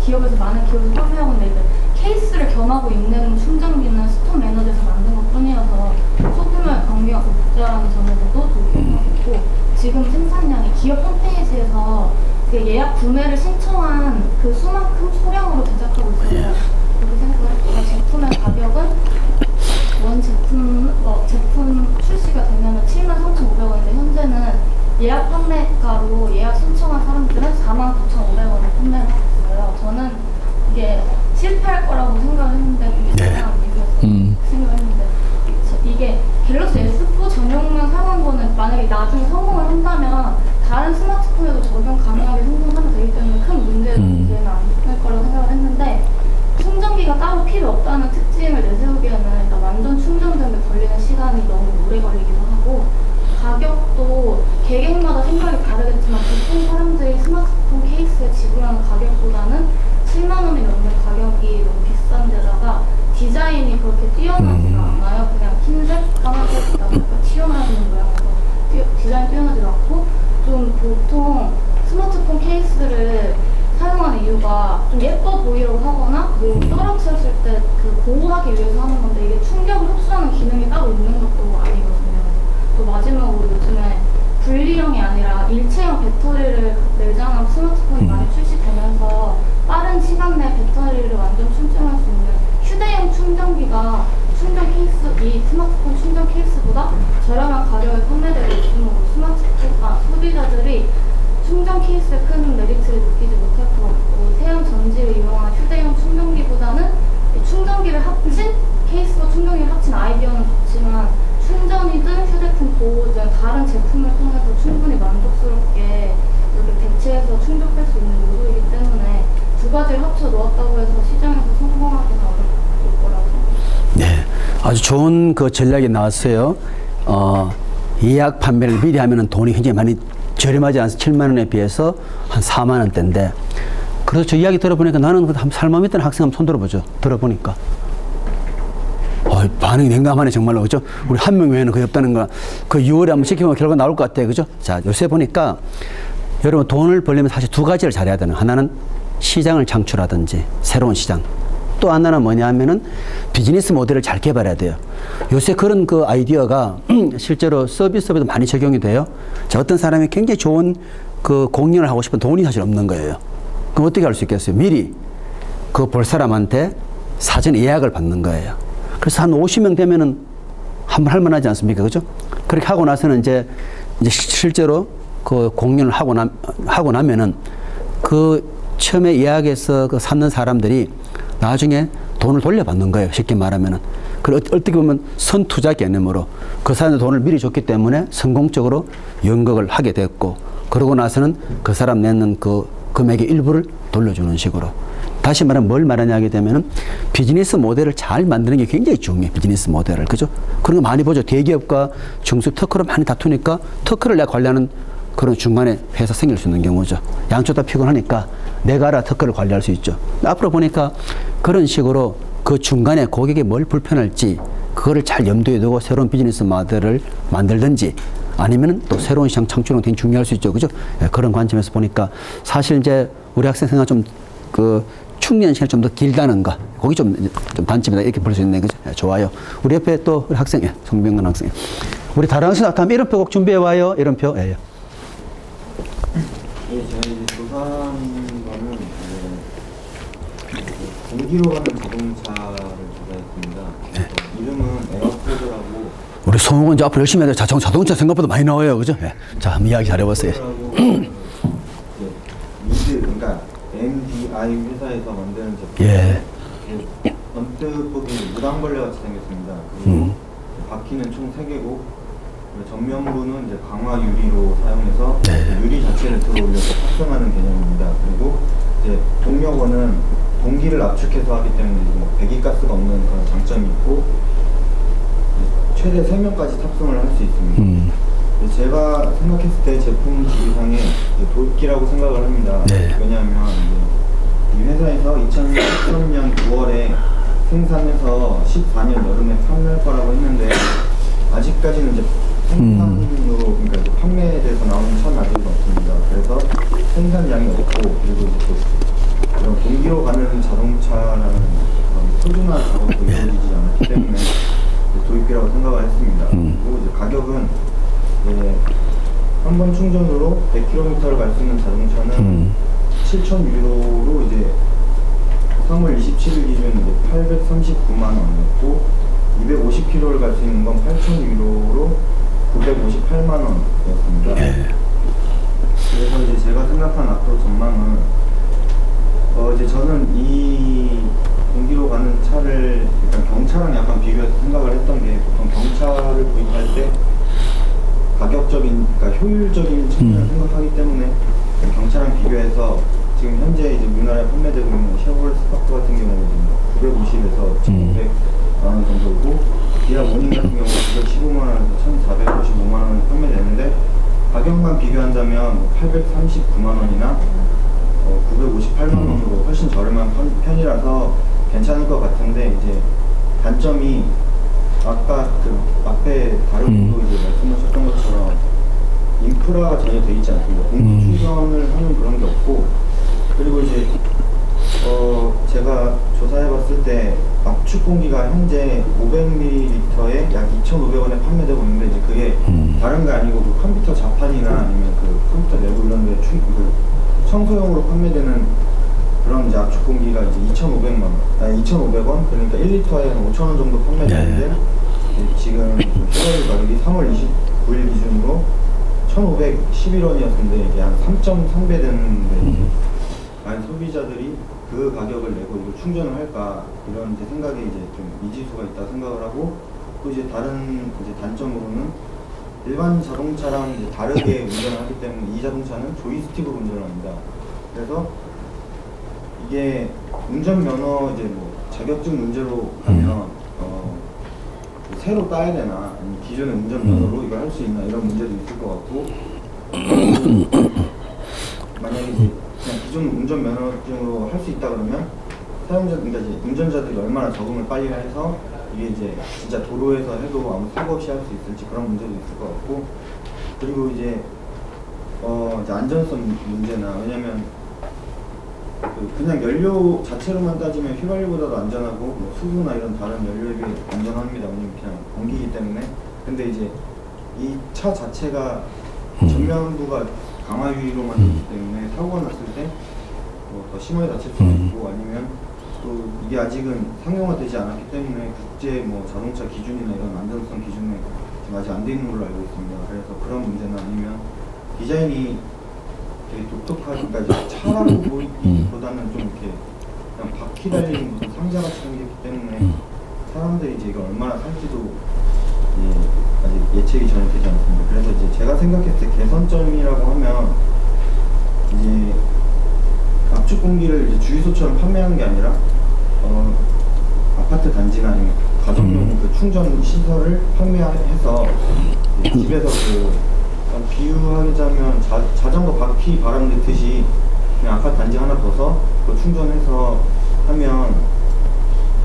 기업에서 많은 기업에서 판매하고 있는데 케이스를 겸하고 있는 충전기는 스톰 에너지에서 만든 것 뿐이어서 소규모의 관계가 없다는 점에서도 도움이 있고 지금 생산량이 기업 홈페이지에서 그 예약 구매를 신청한 그 수만큼 소량으로 제작하고 있어요. 그렇게 생각을 제품의 가격은 제품 출시가 되면 73,500원인데 현재는 예약 판매가로 예약 신청한 사람들은 49,500원에 판매를 하고 있어요. 저는 이게 실패할 거라고 생각을 했는데 이게 대단한 일이었어요. 생각했는데 이게 갤럭시 S4 전용만 사용한 거는 만약에 나중에 성공을 한다면 다른 스마트폰에도 적용 가능하게 성공하면 되기 때문에 큰 문제는 안 될 거라고 생각을 놓았다고 해서 시장에서 성공하기가 어려울 거라고 생각합니다. 네, 아주 좋은 그 전략이 나왔어요. 예약 판매를 미리 하면은 돈이 굉장히 많이 저렴하지 않습니까? 7만 원에 비해서 한 4만 원대인데. 그래서 저 이야기 들어보니까 나는 살만 있던 학생 한번 손 들어보죠. 들어보니까. 반응이 냉담하네, 정말로. 그죠? 우리 한 명 외에는 거의 없다는 거. 그 6월에 한번 시키면 결과 나올 것 같아요. 그죠? 자, 요새 보니까 여러분 돈을 벌려면 사실 두 가지를 잘해야 되는. 하나는 시장을 창출하든지 새로운 시장. 또 하나는 뭐냐 하면은 비즈니스 모델을 잘 개발해야 돼요. 요새 그런 그 아이디어가 실제로 서비스업에도 많이 적용이 돼요. 자, 어떤 사람이 굉장히 좋은 그 공연을 하고 싶은 돈이 사실 없는 거예요. 그럼 어떻게 할 수 있겠어요? 미리 그 볼 사람한테 사전 예약을 받는 거예요. 그래서 한 50명 되면은 한번 할만하지 않습니까? 그죠? 그렇게 하고 나서는 이제 실제로 그 공연을 하고 나면은 그 처음에 예약해서 그 찾는 사람들이 나중에 돈을 돌려받는 거예요. 쉽게 말하면은. 그리고 어떻게 보면 선투자 개념으로 그 사람의 돈을 미리 줬기 때문에 성공적으로 연극을 하게 됐고, 그러고 나서는 그 사람 내는 그 금액의 일부를 돌려주는 식으로. 다시 말하면 뭘 말하냐 하게 되면은 비즈니스 모델을 잘 만드는 게 굉장히 중요해요. 비즈니스 모델을. 그죠? 그런 거 많이 보죠. 대기업과 중소 특허를 많이 다투니까 특허를 내가 관리하는 그런 중간에 회사 생길 수 있는 경우죠. 양쪽 다 피곤하니까 내가 알아 특허를 관리할 수 있죠. 앞으로 보니까 그런 식으로 그 중간에 고객이 뭘 불편할지 그거를 잘 염두에 두고 새로운 비즈니스 모델을 만들든지 아니면 또 새로운 시장 창출은 굉장히 중요할 수 있죠. 그죠? 예, 그런 관점에서 보니까 사실 이제 우리 학생 생활 좀 그 충전 시간이 좀 더 길다는 거. 거기 좀 단점이다. 이렇게 볼 수 있네. 그죠? 예, 좋아요. 우리 옆에 또 우리 학생, 예, 송병근 학생. 우리 다른 학생 나타나면 이름표 꼭 준비해 와요. 이름표. 예. 네, 제가 이제 조사한 거는 공기로 가는 자동차를 조사했습니다. 네. 이름은 에어포드라고. 우리 송욱은 이제 앞으로 열심히 해야 돼. 자동차 생각보다 많이 나와요. 그죠? 예. 자, 한번 이야기 잘해보세요. 미드, 그러니까 MDI 회사에서 만드는 제품. 예. 언뜻 보기엔 무당벌레 같이 생겼습니다. 그리고 바퀴는 총 3개고, 전면부는 이제 강화 유리로 사용해서 네. 유리 자체를 들어올려서 탑승하는 개념입니다. 그리고 이제 동력원은 공기를 압축해서 하기 때문에 뭐 배기가스가 없는 그런 장점이 있고, 최대 3명까지 탑승을 할 수 있습니다. 제가 생각했을 때 제품 주기상에 도입기라고 생각을 합니다. 네. 왜냐하면 이 회사에서 2013년 9월에 생산해서 14년 여름에 판매할 거라고 했는데 아직까지는 이제 생산으로 그러니까 이제 판매돼서 나오는 차는 아직은 없습니다. 그래서 생산량이 없고, 그리고 이제 또 이런 공기로 가는 자동차라는 그런 표준화 작업도 이루어지지 않았기 때문에 도입기라고 생각을 했습니다. 그리고 이제 가격은 한 번 충전으로 100km를 갈 수 있는 자동차는 7,000유로로 이제 3월 27일 기준 이제 839만 원이었고, 250km를 갈 수 있는 건 8,000유로로 958만 원이었습니다. 그래서 이제 제가 생각한 앞으로 전망은 이제 저는 이 공기로 가는 차를 일단 경차랑 약간 비교해서 생각을 했던 게, 보통 경차를 구입할 때 가격적인, 그러니까 효율적인 측면을 생각하기 때문에 경차랑 비교해서 지금 현재 이제 우리나라에 판매되고 있는 쉐보레 스파크 같은 경우는 950에서 1,500만 원 정도고, 기아 모닝 같은 경우는 915만 원에서 1,455만 원 판매되는데, 가격만 비교한다면 839만 원이나 958만 원으로 훨씬 저렴한 편이라서 괜찮을 것 같은데, 이제 단점이 아까 그 앞에 다른 분도 이제 말씀하셨던 것처럼 인프라가 전혀 돼 있지 않습니다. 공기 충전을 하는 그런 게 없고, 그리고 이제 제가 조사해봤을 때 압축 공기가 현재 500ml에 약 2,500원에 판매되고 있는데, 이제 그게 다른 게 아니고 그 컴퓨터 자판이나 아니면 그 컴퓨터 내부 이런 데 청소용으로 판매되는 그런 이제 압축 공기가 이제 2,500원, 그러니까 1리터에 5,000원 정도 판매되는데, 지금 쉐보레 가격이 3월 29일 기준으로 1,511원이었는데 이게 한 3.3배 되는데, 과연 소비자들이 그 가격을 내고 이걸 충전을 할까, 이런 이제 생각에 이제 좀 미지수가 있다 생각을 하고, 또 이제 다른 이제 단점으로는 일반 자동차랑 이제 다르게 운전을 하기 때문에 이 자동차는 조이스틱으로 운전을 합니다. 그래서 이게 운전면허 이제 뭐 자격증 문제로 가면 새로 따야 되나 아니면 기존의 운전면허로 이걸 할 수 있나 이런 문제도 있을 것 같고 만약에 이제 그냥 기존 운전면허증으로 할 수 있다 그러면 사용자 그러니까 이제 운전자들이 얼마나 적응을 빨리 해서 이게 이제 진짜 도로에서 해도 아무 사고 없이 할 수 있을지 그런 문제도 있을 것 같고 그리고 이제 이제 안전성 문제나 왜냐면 그냥 연료 자체로만 따지면 휘발유보다도 안전하고 뭐 수소나 이런 다른 연료에 비해 안전합니다. 왜냐면 그냥 공기이기 때문에. 근데 이제 이 차 자체가 전면부가 강화유리로 만들기 때문에 사고가 났을 때 뭐 더 심하게 다칠 수도 있고 아니면 또 이게 아직은 상용화되지 않았기 때문에 국제 뭐 자동차 기준이나 이런 안전성 기준에 지금 아직 안 돼 있는 걸로 알고 있습니다. 그래서 그런 문제나 아니면 디자인이 되게 독특하니까 차라고 보이기보다는 좀 이렇게 그냥 바퀴 달린 무슨 상자같이 생겼기 때문에 사람들이 이제 이걸 얼마나 살지도 아직 예측이 전혀 되지 않습니다. 그래서 이제 제가 생각했을 때 개선점이라고 하면 이제 압축 공기를 이제 주유소처럼 판매하는 게 아니라 아파트 단지나 아니면 가정용 그 충전 시설을 판매해서 집에서 비유하자면 자전거 바퀴 바람 넣듯이 그냥 아파트 단지 하나 둬서 그 충전해서 하면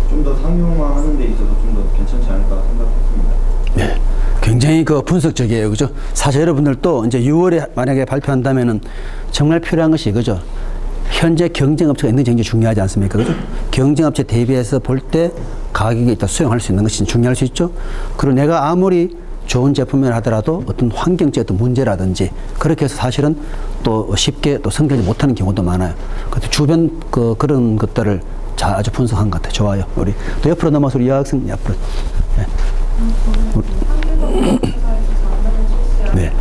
좀 더 상용화하는 데 있어서 좀 더 괜찮지 않을까 생각했습니다. 네, 굉장히 그 분석적이에요, 그죠? 사실 여러분들도 이제 6월에 만약에 발표한다면은 정말 필요한 것이 그죠? 현재 경쟁업체가 있는지 굉장히 중요하지 않습니까, 그죠? 경쟁업체 대비해서 볼 때 가격이 있다 수용할 수 있는 것이 중요할 수 있죠. 그리고 내가 아무리 좋은 제품이라 하더라도 어떤 환경적 어떤 문제라든지 그렇게 해서 사실은 또 쉽게 또 성장하지 못하는 경우도 많아요. 그래서 주변 그런 것들을 아주 분석한 것 같아요. 좋아요. 우리 또 옆으로 넘어서 우리 여학생 옆으로. 네. 네.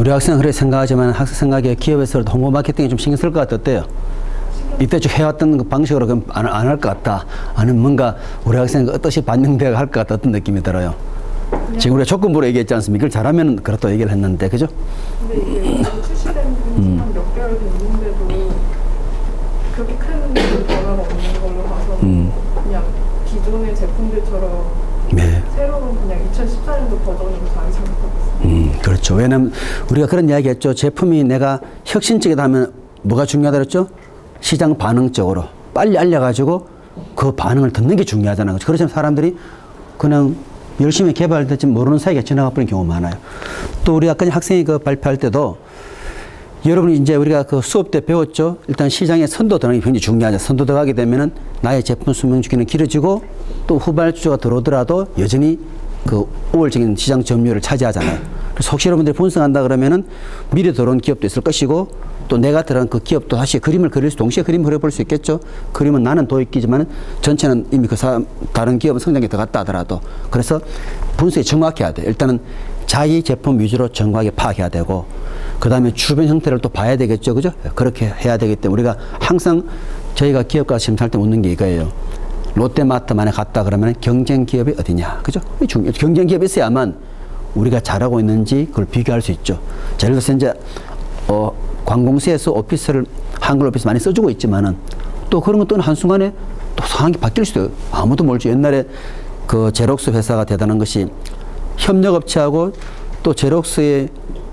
우리 학생은 그렇게 생각하지만 학생 생각에 기업에서도 홍보 마케팅에 좀 신경 쓸 것 같아. 어때요? 이때쯤 해왔던 그 방식으로 그럼 안 할 것 같다. 아니면 뭔가 우리 학생이 어떠시 반영되어 할 것 같다. 어떤 느낌이 들어요. 지금 우리가 조건부로 얘기했지 않습니까? 이걸 잘하면 그렇다고 얘기를 했는데, 그죠? 근데 이게 출시된 몇 개월 됐는데도 그렇게 큰 변화가 없는 걸로 봐서 그냥 기존의 제품들처럼 네. 새로운 그냥 2014년도 버전으로 잘 생각하고 있습니다. 그렇죠. 왜냐면 우리가 그런 이야기 했죠. 제품이 내가 혁신적이다 하면 뭐가 중요하다 그랬죠? 시장 반응적으로 빨리 알려가지고 그 반응을 듣는 게 중요하잖아요. 그렇지만 사람들이 그냥 열심히 개발될지 모르는 사이에 지나가 버리는 경우가 많아요. 또 우리 아까 학생이 그 발표할 때도 여러분이 이제 우리가 그 수업 때 배웠죠. 일단 시장에 선도 들어가는 게 굉장히 중요하죠. 선도 들어가게 되면은 나의 제품 수명 주기는 길어지고 또 후발주가 들어오더라도 여전히 그 우월적인 시장 점유율을 차지하잖아요. 그래서 혹시 여러분들이 분석한다 그러면은 미래 들어온 기업도 있을 것이고 또 내가 들어간 그 기업도 다시 그림을 그릴 수, 동시에 그림을 그려볼 수 있겠죠. 그림은 나는 도입기지만 전체는 이미 그 사람, 다른 기업은 성장에 들어갔다 하더라도. 그래서 분석이 정확해야 돼. 일단은 자기 제품 위주로 정확하게 파악해야 되고, 그 다음에 주변 형태를 또 봐야 되겠죠. 그죠? 그렇게 해야 되기 때문에 우리가 항상 저희가 기업가 심사할 때 묻는 게 이거예요. 롯데마트만에 갔다 그러면 경쟁 기업이 어디냐. 그죠? 경쟁 기업이 있어야만 우리가 잘하고 있는지 그걸 비교할 수 있죠. 자, 예를 들어서 이제, 관공서에서 오피스를 한글 오피스 많이 써주고 있지만은 또 그런 것도 한순간에 또 상황이 바뀔 수도 아무도 모르죠. 옛날에 그 제록스 회사가 대단한 것이 협력업체하고 또 제록스의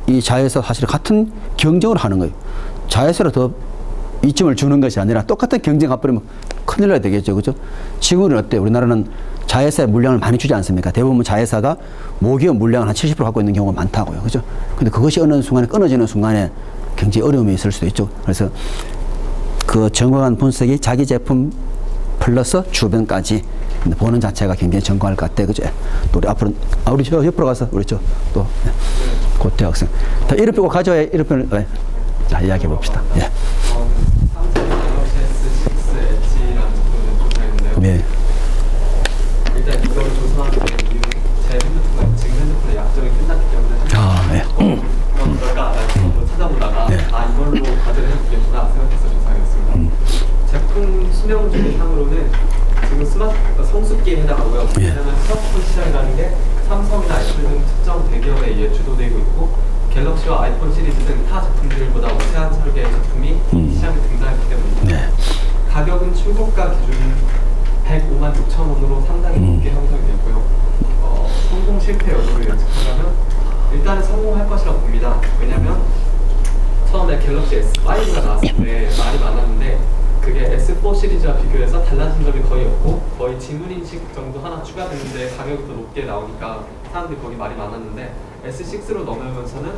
이 자회사 사실 같은 경쟁을 하는 거예요. 자회사로 더 이점을 주는 것이 아니라 똑같은 경쟁 가버리면 큰일 나야 되겠죠. 그죠? 지금은 어때요? 우리나라는 자회사의 물량을 많이 주지 않습니까? 대부분 자회사가 모기업 물량을 한 70% 갖고 있는 경우가 많다고요. 그죠? 근데 그것이 어느 순간에 끊어지는 순간에 굉장히 어려움이 있을 수도 있죠. 그래서 그 정확한 분석이 자기 제품 플러스 주변까지 보는 자체가 굉장히 정확할 것 같아요. 그죠? 또 우리 앞으로, 우리 저 옆으로 가서 우리 저 또 고대 학생. 다 이름표 가져야 이름표를, 자, 이야기해 봅시다. 예. 네. 일단 이걸 조사하는 이유는 제 핸드폰에 지금 핸드폰에 약정이 끝났기 때문에 그럴까 찾아보다가 네. 이걸로 다들 해주겠구나 생각해서 조사하겠습니다. 제품 수명 중의 향으로는 지금 스마트 성숙기에 해당하고요. 왜냐하면 스마트폰 시장이라는 게 삼성이나 애플 등 특정 대기업에 의해 주도되고 있고 갤럭시와 아이폰 시리즈 등 타 제품들보다 우세한 설계의 제품이 시장에 등장했기 때문입니다. 가격은 출고가 기준 105만 6천 원으로 상당히 높게 형성이 됐고요. 성공 실패 여부를 예측하려면 일단은 성공할 것이라고 봅니다. 왜냐하면 처음에 갤럭시 S5가 나왔을 때 말이 많았는데 그게 S4 시리즈와 비교해서 달라진 점이 거의 없고 거의 지문인식 정도 하나 추가됐는데 가격이 더 높게 나오니까 사람들이 거기 말이 많았는데 S6로 넘어오면서는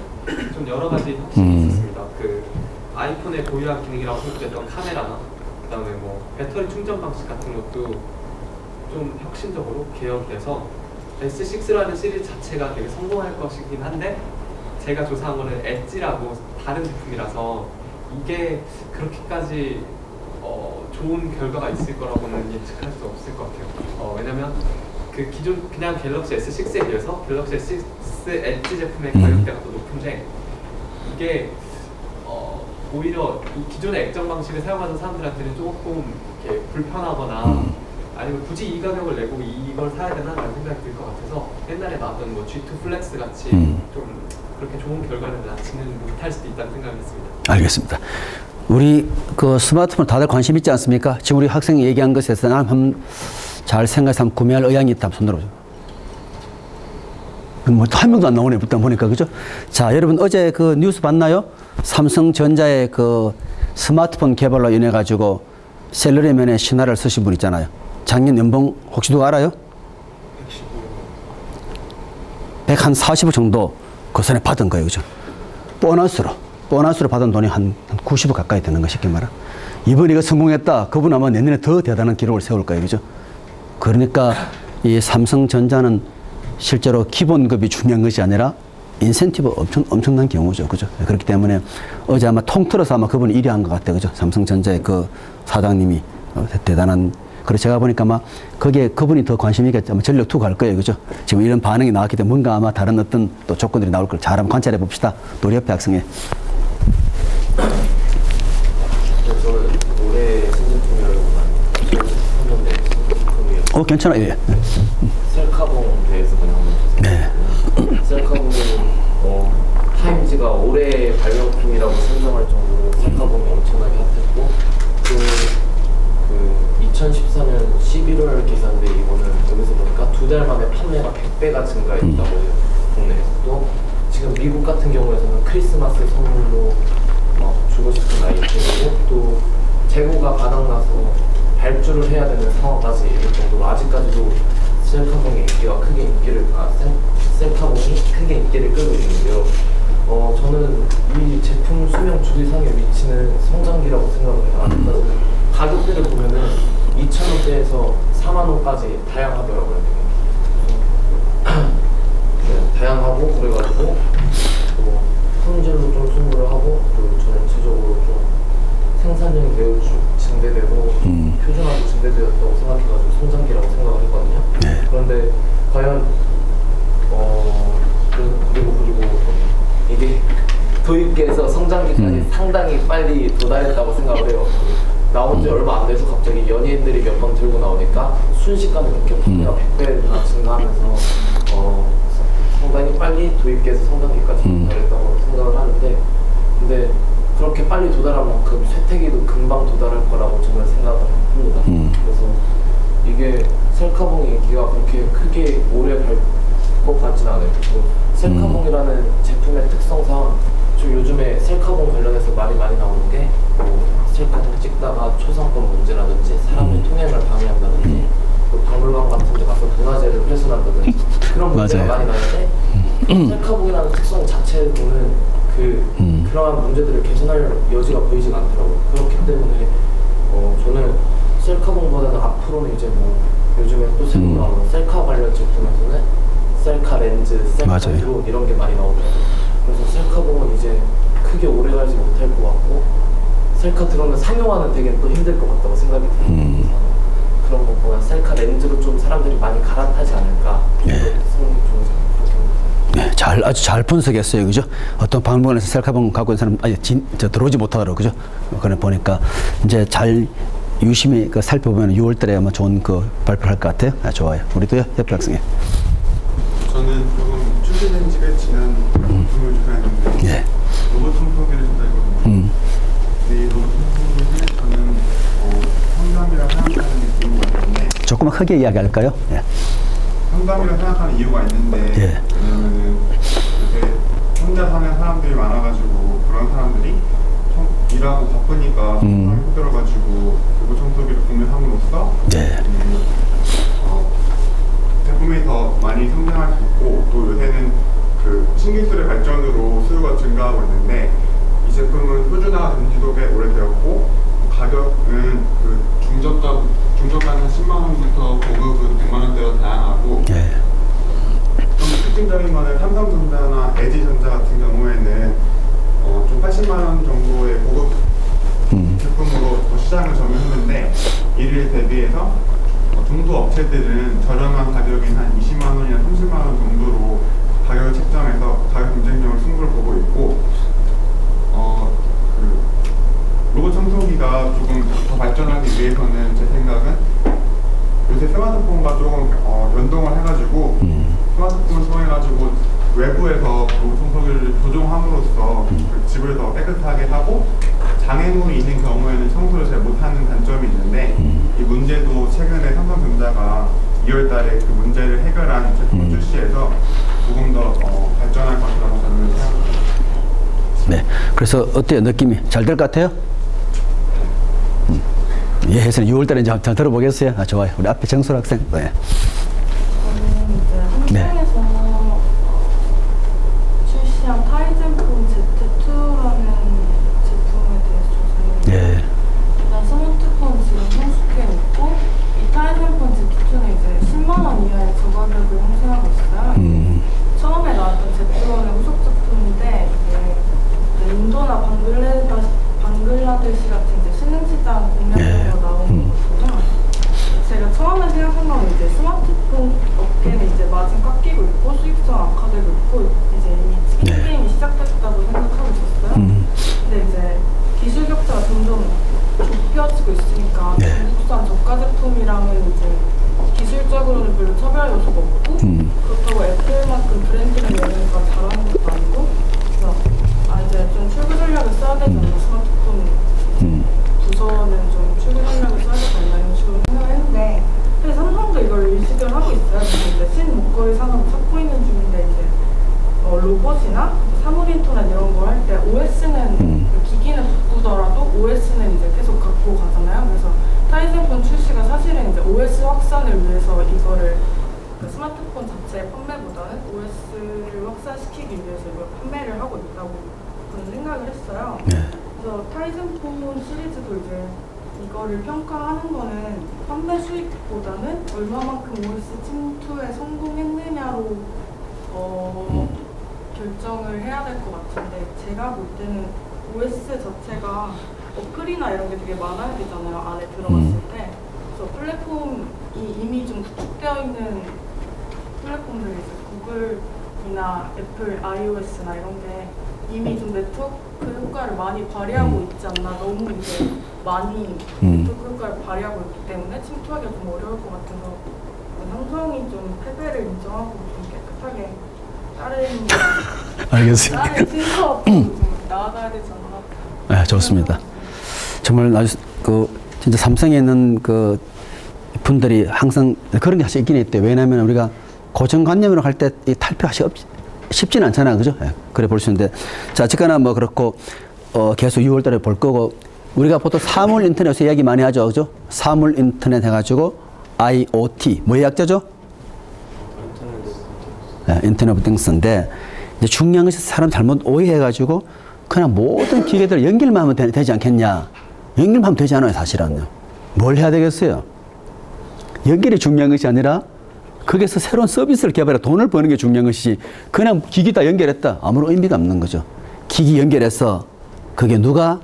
좀 여러 가지 혁신이 있었습니다. 그 아이폰의 고유한 기능이라고 생각했던 카메라나 그다음에 뭐 배터리 충전 방식 같은 것도 좀 혁신적으로 개혁돼서 S6라는 시리즈 자체가 되게 성공할 것이긴 한데 제가 조사한 거는 엣지라고 다른 제품이라서 이게 그렇게까지 좋은 결과가 있을 거라고는 예측할 수 없을 것 같아요. 왜냐면 그 기존 그냥 갤럭시 S6에 비해서 갤럭시 S6 엣지 제품의 가격대가 더 높은데 이게 오히려 이 기존의 액정 방식을 사용하는 사람들한테는 조금 이렇게 불편하거나 아니면 굳이 이 가격을 내고 이걸 사야 되나라는 생각이 들 것 같아서 옛날에 나왔던 뭐 G2 플렉스 같이 좀 그렇게 좋은 결과를 낳지는 못할 수도 있다는 생각을 했습니다. 알겠습니다. 우리 그 스마트폰 다들 관심 있지 않습니까? 지금 우리 학생이 얘기한 것에서 한번 잘 생각해서 한번 구매할 의향이 있다면 손 들어보죠. 뭐 한 명도 안 나오네, 일단 보니까. 그죠? 자, 여러분 어제 그 뉴스 봤나요? 삼성전자의 그 스마트폰 개발로 인해 가지고 셀러리맨의 신화를 쓰신 분 있잖아요. 작년 연봉 혹시 누가 알아요? 140억 정도 그 전에 받은 거예요. 그죠? 보너스로 받은 돈이 한 90억 가까이 되는 거 쉽게 말하. 이번에 이거 성공했다. 그분 아마 내년에 더 대단한 기록을 세울 거예요. 그죠? 그러니까 이 삼성전자는 실제로 기본급이 중요한 것이 아니라 인센티브 엄청난 경우죠. 그죠? 그렇기 때문에 어제 아마 통틀어서 아마 그분이 1위 한 것 같아요. 그죠? 삼성전자의 그 사장님이 대단한. 그래서 제가 보니까 아마 거기에 그분이 더 관심 있게 아마 전력 투구 할 거예요. 그죠? 지금 이런 반응이 나왔기 때문에 뭔가 아마 다른 어떤 또 조건들이 나올 걸 잘 한번 관찰해 봅시다. 또 우리 옆에 학생에. 저는 올해 괜찮아요. 예. 셀카봉 대해서 그냥 한번 네. 셀카봉은 타임즈가 올해 발명품이라고 선정할 정도로 셀카봉이 엄청나게 핫했고 그 2014년 11월 기사인데 이거는 여기서 보니까 2달 만에 판매가 100배가 증가했다고 해요. 국내에서. 또 지금 미국 같은 경우에서는 크리스마스 선물로 막 주고 싶은 아이템이고 또 재고가 바닥나서 발주를 해야 되는 상황까지 이를 정도로 아직까지도 셀카봉이 인기가 크게 셀카봉이 크게 인기를 끌고 있는데요. 저는 이 제품 수명 주기상에 미치는 성장기라고 생각을 해요. 아직까지는 가격대를 보면은 2,000원대에서 4만원까지 다양하더라고요. 네, 다양하고 그래가지고 품질로 좀 승부를 하고 또 전체적으로 좀 생산량이 매우 증대되고 표준화도 증대되었다고 생각해가지고 성장기라고 생각을 했거든요. 네. 그런데 과연 그리고 이게 도입기에서 성장기까지 상당히 빨리 도달했다고 생각을 해요. 나온 지 얼마 안 돼서 갑자기 연예인들이 몇 번 들고 나오니까 순식간에 그렇게 판매가 100배나 증가하면서 상당히 빨리 도입기에서 성장기까지 도달했다고 생각을 하는데 근데 그렇게 빨리 도달한 만큼 쇠퇴기도 금방 도달할 거라고 저는 생각을 합니다. 그래서 이게 셀카봉의 인기가 그렇게 크게 오래 갈 것 같지는 않아요. 셀카봉이라는 제품의 특성상 좀 요즘에 셀카봉 관련해서 말이 많이 나오는 게 셀카봉 찍다가 초상권 문제라든지 사람의 통행을 방해한다든지 또 박물관 같은 데 가서 문화재를 훼손한다든지 그런 문제가 많이 나는데 셀카봉이라는 특성 자체로는 그러한 문제들을 개선할 여지가 보이지가 않더라고요. 그렇기 때문에 저는 셀카봉보다는 앞으로는 이제 요즘에 또 새로 나오는 셀카 관련 제품에서는 셀카 렌즈, 셀카 드론 이런 게 많이 나오더라고요. 그래서 셀카봉은 이제 크게 오래 가지 못할 것 같고 셀카 드론은 상용화는 되게 또 힘들 것 같다고 생각이 들어요. 그런 것보다 셀카 렌즈로 좀 사람들이 많이 갈아타지 않을까. 네. 네, 아주 잘 분석했어요, 그죠? 어떤 박물관에서 셀카봉 갖고 있는 사람 아니 들어오지 못하더라고, 그죠? 그래 보니까 이제 잘 유심히 살펴보면 6월달에 아마 좋은 발표할 것 같아요. 좋아요. 우리도 옆에 학생이. 저는 조금 출시된 지가 지난 제품을 조사했는데 예. 로봇 청소기를 조사했거든요. 근데 이 로봇 청소기를 저는 상담이라 생각하는 이유가 있는데 조금만 크게 이야기할까요? 예. 상담이라 생각하는 이유가 있는데 예. 왜냐면은 요새 혼자 사는 사람들이 많아가지고 그런 사람들이 일하고 바쁘니까 상담이 힘들어가지고 로봇 청소기를 구매함으로써 제품이 더 많이 성장할 수 있고 또 요새는 신기술의 발전으로 수요가 증가하고 있는데 이 제품은 표준화가 된 지도 꽤 오래되었고 가격은 중저가는 10만원부터 고급은 100만원대가 다양하고 좀 특징적인 거는 삼성전자나 LG전자 같은 경우에는 좀 80만원 정도의 고급 제품으로 시장을 점유했는데 이를 대비해서 중소 업체들은 저렴한 가격인 한 20만 원이나 30만 원 정도로 가격을 책정해서 가격 경쟁력을 승부를 보고 있고 로봇 청소기가 조금 더 발전하기 위해서는 제 생각은 요새 스마트폰과 조금 연동을 해가지고 스마트폰을 통해가지고 외부에서 로봇 청소기를 조종함으로써 집을 더 깨끗하게 하고 장애물이 있는 경우에는 청소를 잘 못하는 단점이 있는데 이 문제도 최근에 삼성전자가 2월달에 그 문제를 해결한 제품을 출시해서 조금 더 발전할 것이라고 저는 생각합니다. 네, 그래서 어때요? 느낌이 잘 될 것 같아요? 예, 해서 6월달에 이제 한번 들어보겠어요? 좋아요. 우리 앞에 정솔 학생. 네. 저는 이제 한국에서 출시한 타이젠폰 Z2라는 제품에 대해서 조사했는데 일단 스마트폰 지금 성숙해 있고 이 타이젠폰 Z2는 이제 10만 원 이하의 저가격을 형성하고 있어요. 처음에 나왔던 Z1의 후속 제품인데 이게 인도나 방글라데시 같은 이제 신흥시장 공략으로 나오는 거거든요. 제가 처음에 생각한 건 이제 스마트폰 예산으로 찾고 있는 중인데 이제 로봇이나 사물 인터넷 이런 걸 할 때 OS는 기기는 바꾸더라도 OS는 이제 계속 갖고 가잖아요. 그래서 타이zen폰 출시가 사실은 이제 OS 확산을 위해서 이거를 그 스마트폰 자체의 판매보다는 OS를 확산시키기 위해서 이걸 판매를 하고 있다고 저는 생각을 했어요. 그래서 타이zen폰 시리즈도 이제 이거를 평가하는 거는 판매 수익보다는 얼마만큼 OS 침투에 성공했느냐로 결정을 해야 될 것 같은데, 제가 볼 때는 OS 자체가 어플이나 이런 게 되게 많아야 되잖아요, 안에 들어갔을 때. 그래서 플랫폼이 이미 좀 구축되어 있는 플랫폼들이 이제 구글이나 애플, iOS나 이런 게 이미 좀 네트워크 효과를 많이 발휘하고 있지 않나. 너무 이제 많이 네트워크 효과를 발휘하고 있기 때문에 침투하기가 좀 어려울 것 같아서 삼성이 좀 패배를 인정하고 좀 깨끗하게 알겠습니다. 다른 신사업도 좀 나아가야 되지 않나. 네, 좋습니다. 정말 아주 진짜 삼성에 있는 그 분들이 항상 그런 게 사실 있긴 있대. 왜냐하면 우리가 고정관념으로 갈 때 이 탈피하기 쉽지는 않잖아, 그죠? 네, 그래 볼 수 있는데, 자, 어쨌거나 뭐 그렇고 계속 6월달에 볼 거고, 우리가 보통 사물 인터넷에서 이야기 많이 하죠, 그죠? 사물 인터넷 해가지고 IoT 뭐의 약자죠? 네, 인터넷 오브 띵스인데, 이제 중요한 것이 사람 잘못 오해해가지고 그냥 모든 기계들 연결만 하면 되지 않겠냐? 연결만 하면 되지 않아요, 사실은요. 뭘 해야 되겠어요? 연결이 중요한 것이 아니라 거기서 새로운 서비스를 개발해 돈을 버는 게 중요한 것이지, 그냥 기기 다 연결했다, 아무런 의미가 없는 거죠. 기기 연결해서 그게 누가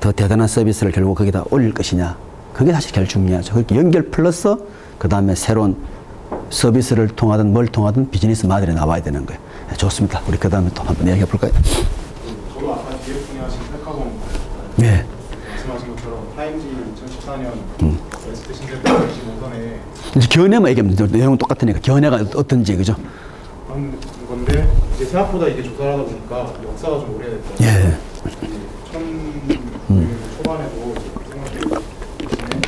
더 대단한 서비스를 결국 거기다 올릴 것이냐, 그게 사실 제일 중요하죠. 그렇게 연결 플러스 그 다음에 새로운 서비스를 통하든 뭘 통하든 비즈니스 모델이 나와야 되는 거예요. 네, 좋습니다. 우리 그 다음에 또 한번 이야기해 볼까요? 저도 아까 뒤에 분야하신 셀카봉 네. 말씀하신 것처럼 타임지 2014년 웨스트 신제품 25선에 이제 견해만 얘기하면 되죠. 내용은 똑같으니까 견해가 어떤지, 그죠? 그런 건데, 이제 생각보다 이게 조사를 하다 보니까 역사가 좀 오래됐어요. 예. 1000 초반에도 생각해 계시는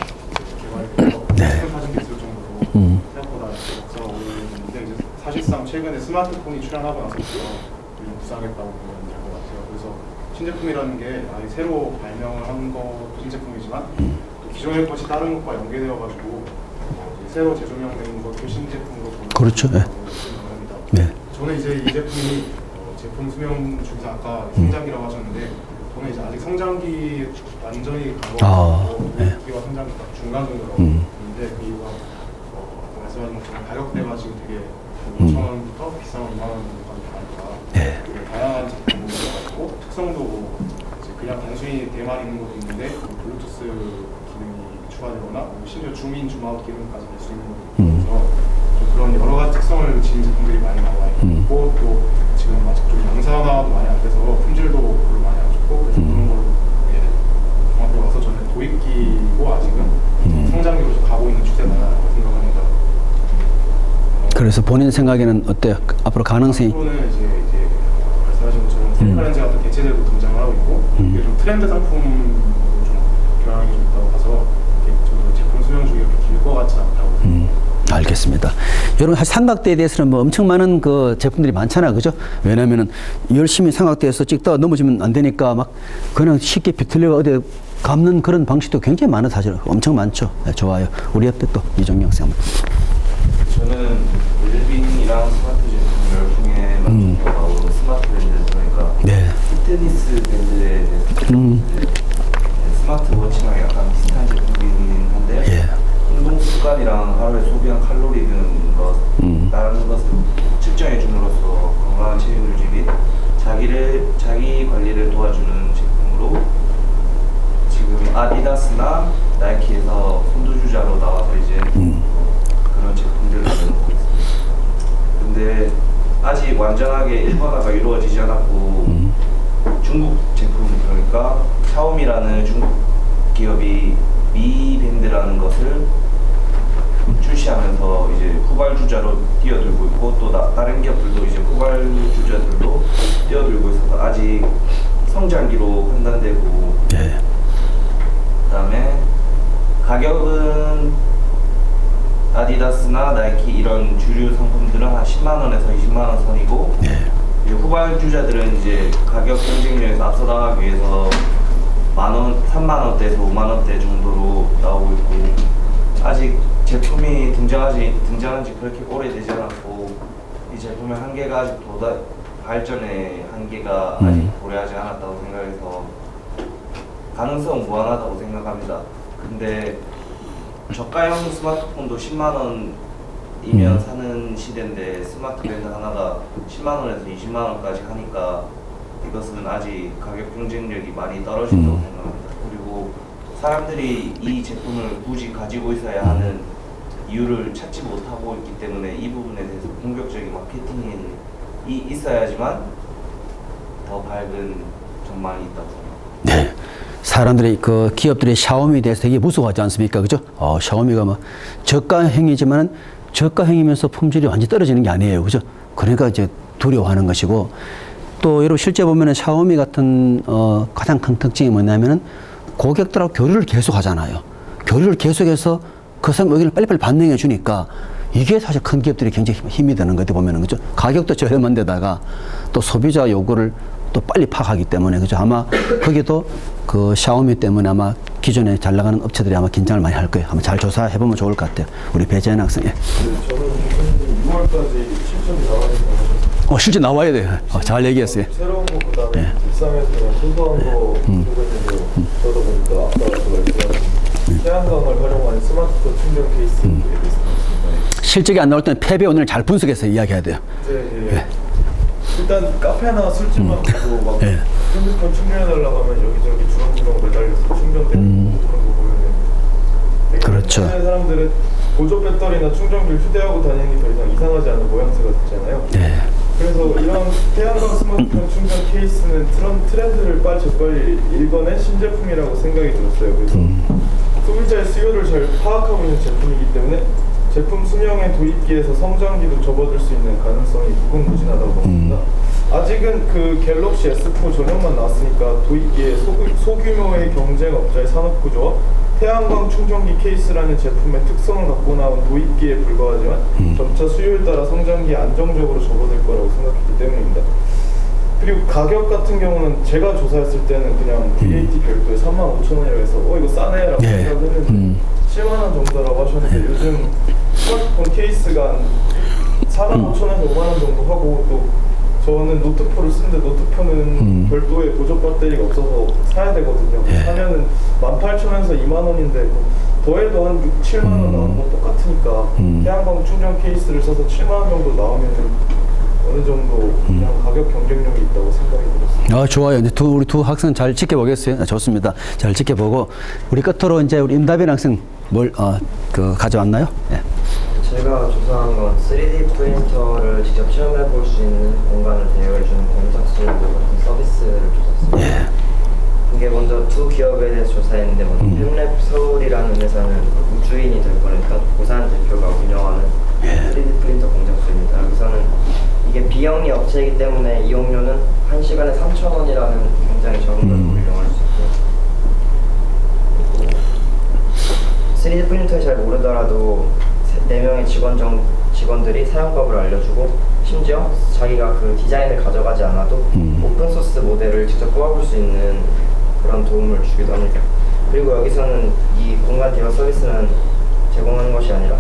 개발돼서 큰 사진 있을 정도로 생각보다 역사가 오래됐는데, 이제 사실상 최근에 스마트폰이 출현하고 나서부터 좀 부상했다고 보면 될 것 같아요. 그래서 신제품이라는 게 아예 새로 발명을 한 것도 신제품이지만 또 기존의 것이 다른 것과 연계되어가지고 새로 재조명된 것도 신제품으로 보는 그렇죠. 네. 네. 저는 이제 이 제품이 제품 수명 중에서 아까 성장기라고 하셨는데, 저는 이제 아직 성장기 완전히 간 거 같고 기와 성장기 딱 중간 정도라고 보는데, 그 이유가 말씀하신 것처럼 가격대가 지금 되게 5,000원부터 비싼 2만 원 정도까지 가니까 다양한 제품이 있고, 특성도 이제 그냥 단순히 대만 있는 것도 있는데 블루투스 기능이 추가되거나 심지어 줌인 줌아웃 기능까지 낼 수 있는 것도 있어서 그런 여러 가지 특성을 지닌 제품들이 많이 나와 있고, 또 지금 아직 좀 양산화도 많이 안 돼서 품질도 별로 많이 안 좋고, 그래서 그런 걸로 종합해 와서 저는 도입기고 아직은 성장기로 좀 가고 있는 추세다라고 생각합니다. 그래서 본인 생각에는 어때요? 앞으로 가능성이? 앞으로는 이제 말씀하신 것처럼 셀카렌즈 같은 대체제도 등장을 하고 있고, 이게 좀 트렌드 상품으로 좀 경향이 좀 있다고 봐서 저도 제품 수명 주기가 길 것 같지 않다고 생각합니다. 알겠습니다. 여러분, 사실 삼각대에 대해서는 뭐 엄청 많은 그 제품들이 많잖아, 그죠? 왜냐면은 열심히 삼각대에서 찍다가 넘어지면 안 되니까 막 그냥 쉽게 비틀려 어디 감는 그런 방식도 굉장히 많아, 사실 엄청 많죠. 네, 좋아요. 우리 옆에 또 이종영 쌤. 저는 웰빙이랑 스마트 제품 열풍에 맞춘 경우가 스마트 밴드, 그러니까 피트니스 밴드에 대해서 스마트워치랑 약간 비슷한 제품이긴 한데 운동 습관이랑 하루에 소비한 칼로리 등 다른 것을 측정해 줌으로써 건강한 체중 유지 및 자기 관리를 도와주는 제품으로 지금 아디다스나 나이키에서 선두주자로 나와서 이제 그런 제품들을 내놓고 있습니다. 근데 아직 완전하게 일본화가 이루어지지 않았고 중국 제품, 그러니까 샤오미라는 중국 기업이 미 밴드라는 것을 출시하면서 이제 후발주자로 뛰어들고 있고, 또 다른 기업들도 이제 후발주자들도 뛰어들고 있어서 아직 성장기로 판단되고, 그다음에 가격은 아디다스나 나이키 이런 주류 상품들은 한 10만 원에서 20만 원 선이고 이제 후발주자들은 이제 가격 경쟁력에서 앞서 나가기 위해서 만 원, 3만 원대에서 5만 원대 정도로 나오고 있고 아직 제품이 등장한 지 그렇게 오래되지 않았고 이 제품의 한계가 아직 발전의 한계가 아직 도래하지 않았다고 생각해서 가능성은 무한하다고 생각합니다. 근데 저가형 스마트폰도 10만 원이면 사는 시대인데 스마트 밴드 하나가 10만 원에서 20만 원까지 하니까 이것은 아직 가격 경쟁력이 많이 떨어진다고 생각합니다. 그리고 사람들이 이 제품을 굳이 가지고 있어야 하는 이유를 찾지 못하고 있기 때문에 이 부분에 대해서 공격적인 마케팅이 있어야지만 더 밝은 전망이 있다고 생각합니다. 네. 사람들이 그 기업들이 샤오미에 대해서 되게 무서워하지 않습니까? 그죠? 샤오미가 뭐 저가형이지만 저가형이면서 품질이 완전히 떨어지는 게 아니에요. 그죠? 그러니까 이제 두려워하는 것이고 또 여러분 실제 보면은 샤오미 같은 가장 큰 특징이 뭐냐면은 고객들하고 교류를 계속 하잖아요. 교류를 계속해서 그 사람 의견을 빨리빨리 반영해 주니까 이게 사실 큰 기업들이 굉장히 힘이 되는 것 같아 보면은 그죠? 가격도 저렴한 데다가 또 소비자 요구를 또 빨리 파악하기 때문에 그죠? 아마 거기도 그 샤오미 때문에 아마 기존에 잘 나가는 업체들이 아마 긴장을 많이 할 거예요. 한번 잘 조사해 보면 좋을 것 같아요. 우리 배재현 학생. 예. 저는 6월까지 실적이 나와야 된다고 실제 나와야 돼요. 잘 얘기했어요. 새로운 거 그다음에 일상에서 그냥 소소한 거 보고 있는데 저도 보니까 아까 말씀하신 태양광을 활용한 스마트폰 충전 케이스에 대해서 실적이 안 나올 때는 패배 오늘 잘 분석해서 이야기해야 돼요. 네. 일단 카페나 술집만 가도 막 핸드폰 충전해달라고 하면 여기저기 주렁주렁 매달려서 충전되고 그런 거 보면은 그렇죠. 사람들은 보조 배터리나 충전기를 휴대하고 다니는 게 더 이상 이상하지 않은 모양새가 됐잖아요. 네. 그래서 이런 태양광 스마트폰 충전 케이스는 트렌드를 재빨리 읽어낸 신제품이라고 생각이 들었어요. 그래서 소비자의 수요를 잘 파악하고 있는 제품이기 때문에 제품 수명의 도입기에서 성장기도 접어들 수 있는 가능성이 무궁무진하다고 봅니다. 아직은 그 갤럭시 S4 전용만 나왔으니까 도입기에 소규모의 경쟁업자의 산업구조와 태양광 충전기 케이스라는 제품의 특성을 갖고 나온 도입기에 불과하지만 점차 수요에 따라 성장기에 안정적으로 접어들 거라고 생각했기 때문입니다. 그리고 가격 같은 경우는 제가 조사했을 때는 그냥 VAT 별도에 35,000원이라고 해서 이거 싸네라고 생각했는데 7만원 정도라고 하셨는데 요즘 스마트폰 케이스가 45,000원에서 5만원 정도 하고 또 저는 노트4를 쓰는데 노트4는 별도의 보조 배터리가 없어서 사야 되거든요. 사면은 18,000원에서 2만원인데 더해도 한 6, 7만원 나오는 건 똑같으니까 태양광 충전 케이스를 써서 7만원 정도 나오면은 어느 정도 그냥 가격 경쟁력이 있다고 생각이 들었습니다. 좋아요. 이제 우리 두 학생 잘 지켜보겠어요. 좋습니다. 잘 지켜보고 우리 끝으로 이제 우리 임다빈 학생 뭘 가져왔나요? 예. 제가 조사한 건 3D 프린터를 직접 체험해 볼 수 있는 공간을 대여해주는 공작소도 같은 서비스를 조사했습니다. 예. 이게 먼저 두 기업에 대해서 조사했는데 먼저 펨랩 서울이라는 회사는 우주인이 될 뻔했던 고산 대표가 운영하는 3D 프린터 공작소입니다. 여기서는 이게 비영리 업체이기 때문에 이용료는 1시간에 3,000원이라는 굉장히 적은 가격으로 이용할 수 있고 3D 프린터에 잘 모르더라도 4명의 직원들이 사용법을 알려주고 심지어 자기가 그 디자인을 가져가지 않아도 오픈소스 모델을 직접 뽑아볼 수 있는 그런 도움을 주기도 합니다. 그리고 여기서는 이 공간 대여 서비스는 제공하는 것이 아니라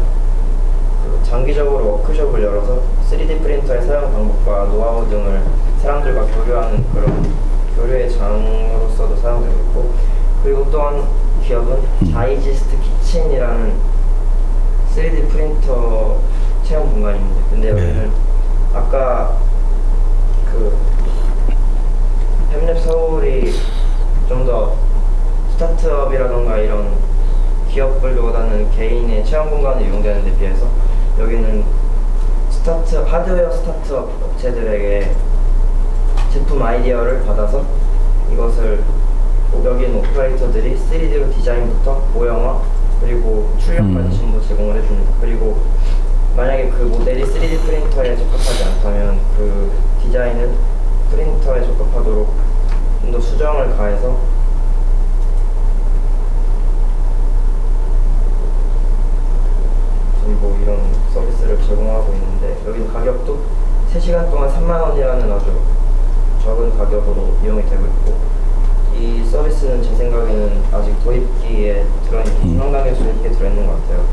장기적으로 워크숍을 열어서 3D 프린터의 사용 방법과 노하우 등을 사람들과 교류하는 그런 교류의 장으로서도 사용되고 있고 그리고 또한 기업은 자이지스트 키친이라는 3D 프린터 체험 공간입니다. 근데 여기는 아까 그 펨랩 서울이 좀 더 스타트업이라던가 이런 기업들보다는 개인의 체험 공간을 이용되는 데 비해서 여기는 하드웨어 스타트업 업체들에게 제품 아이디어를 받아서 이것을 여기는 오퍼레이터들이 3D로 디자인부터 모형화 그리고 출력까지 전부 제공을 해줍니다. 그리고 만약에 그 모델이 3D 프린터에 적합하지 않다면 그 디자인은 프린터에 적합하도록 좀 더 수정을 가해서 좀 서비스를 제공하고 있는데 여기는 가격도 3시간 동안 3만 원이라는 아주 적은 가격으로 이용이 되고 있고 이 서비스는 제 생각에는 아직 도입기에 상당히 도입기에 들어있는 것 같아요.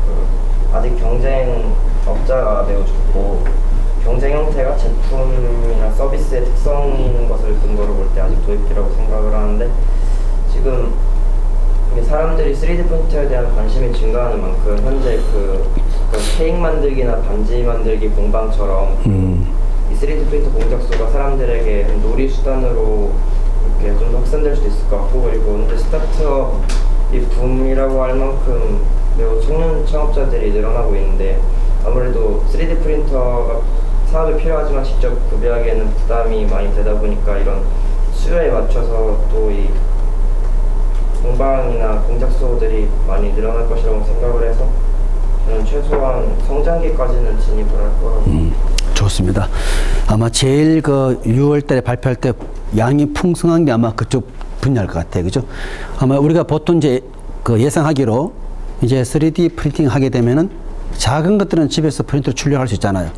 아직 경쟁 업자가 매우 적고 경쟁 형태가 제품이나 서비스의 특성인 것을 근거로 볼 때 아직 도입기라고 생각을 하는데 지금 사람들이 3D 프린터에 대한 관심이 증가하는 만큼 현재 그 케이크 만들기나 반지 만들기 공방처럼 이 3D 프린터 공작소가 사람들에게 놀이 수단으로 이렇게 좀 확산될 수도 있을 것 같고 그리고 현재 스타트업이 붐이라고 할 만큼 매우 청년 창업자들이 늘어나고 있는데 아무래도 3D 프린터가 사업에 필요하지만 직접 구매하기에는 부담이 많이 되다 보니까 이런 수요에 맞춰서 또 이 공방이나 공작소들이 많이 늘어날 것이라고 생각을 해서 저는 최소한 성장기까지는 진입을 할 거라고. 좋습니다. 아마 제일 그 6월 달에 발표할 때 양이 풍성한 게 아마 그쪽 분야일 것 같아요. 그죠? 아마 우리가 보통 이제 그 예상하기로 이제 3D 프린팅 하게 되면은 작은 것들은 집에서 프린터로 출력할 수 있잖아요.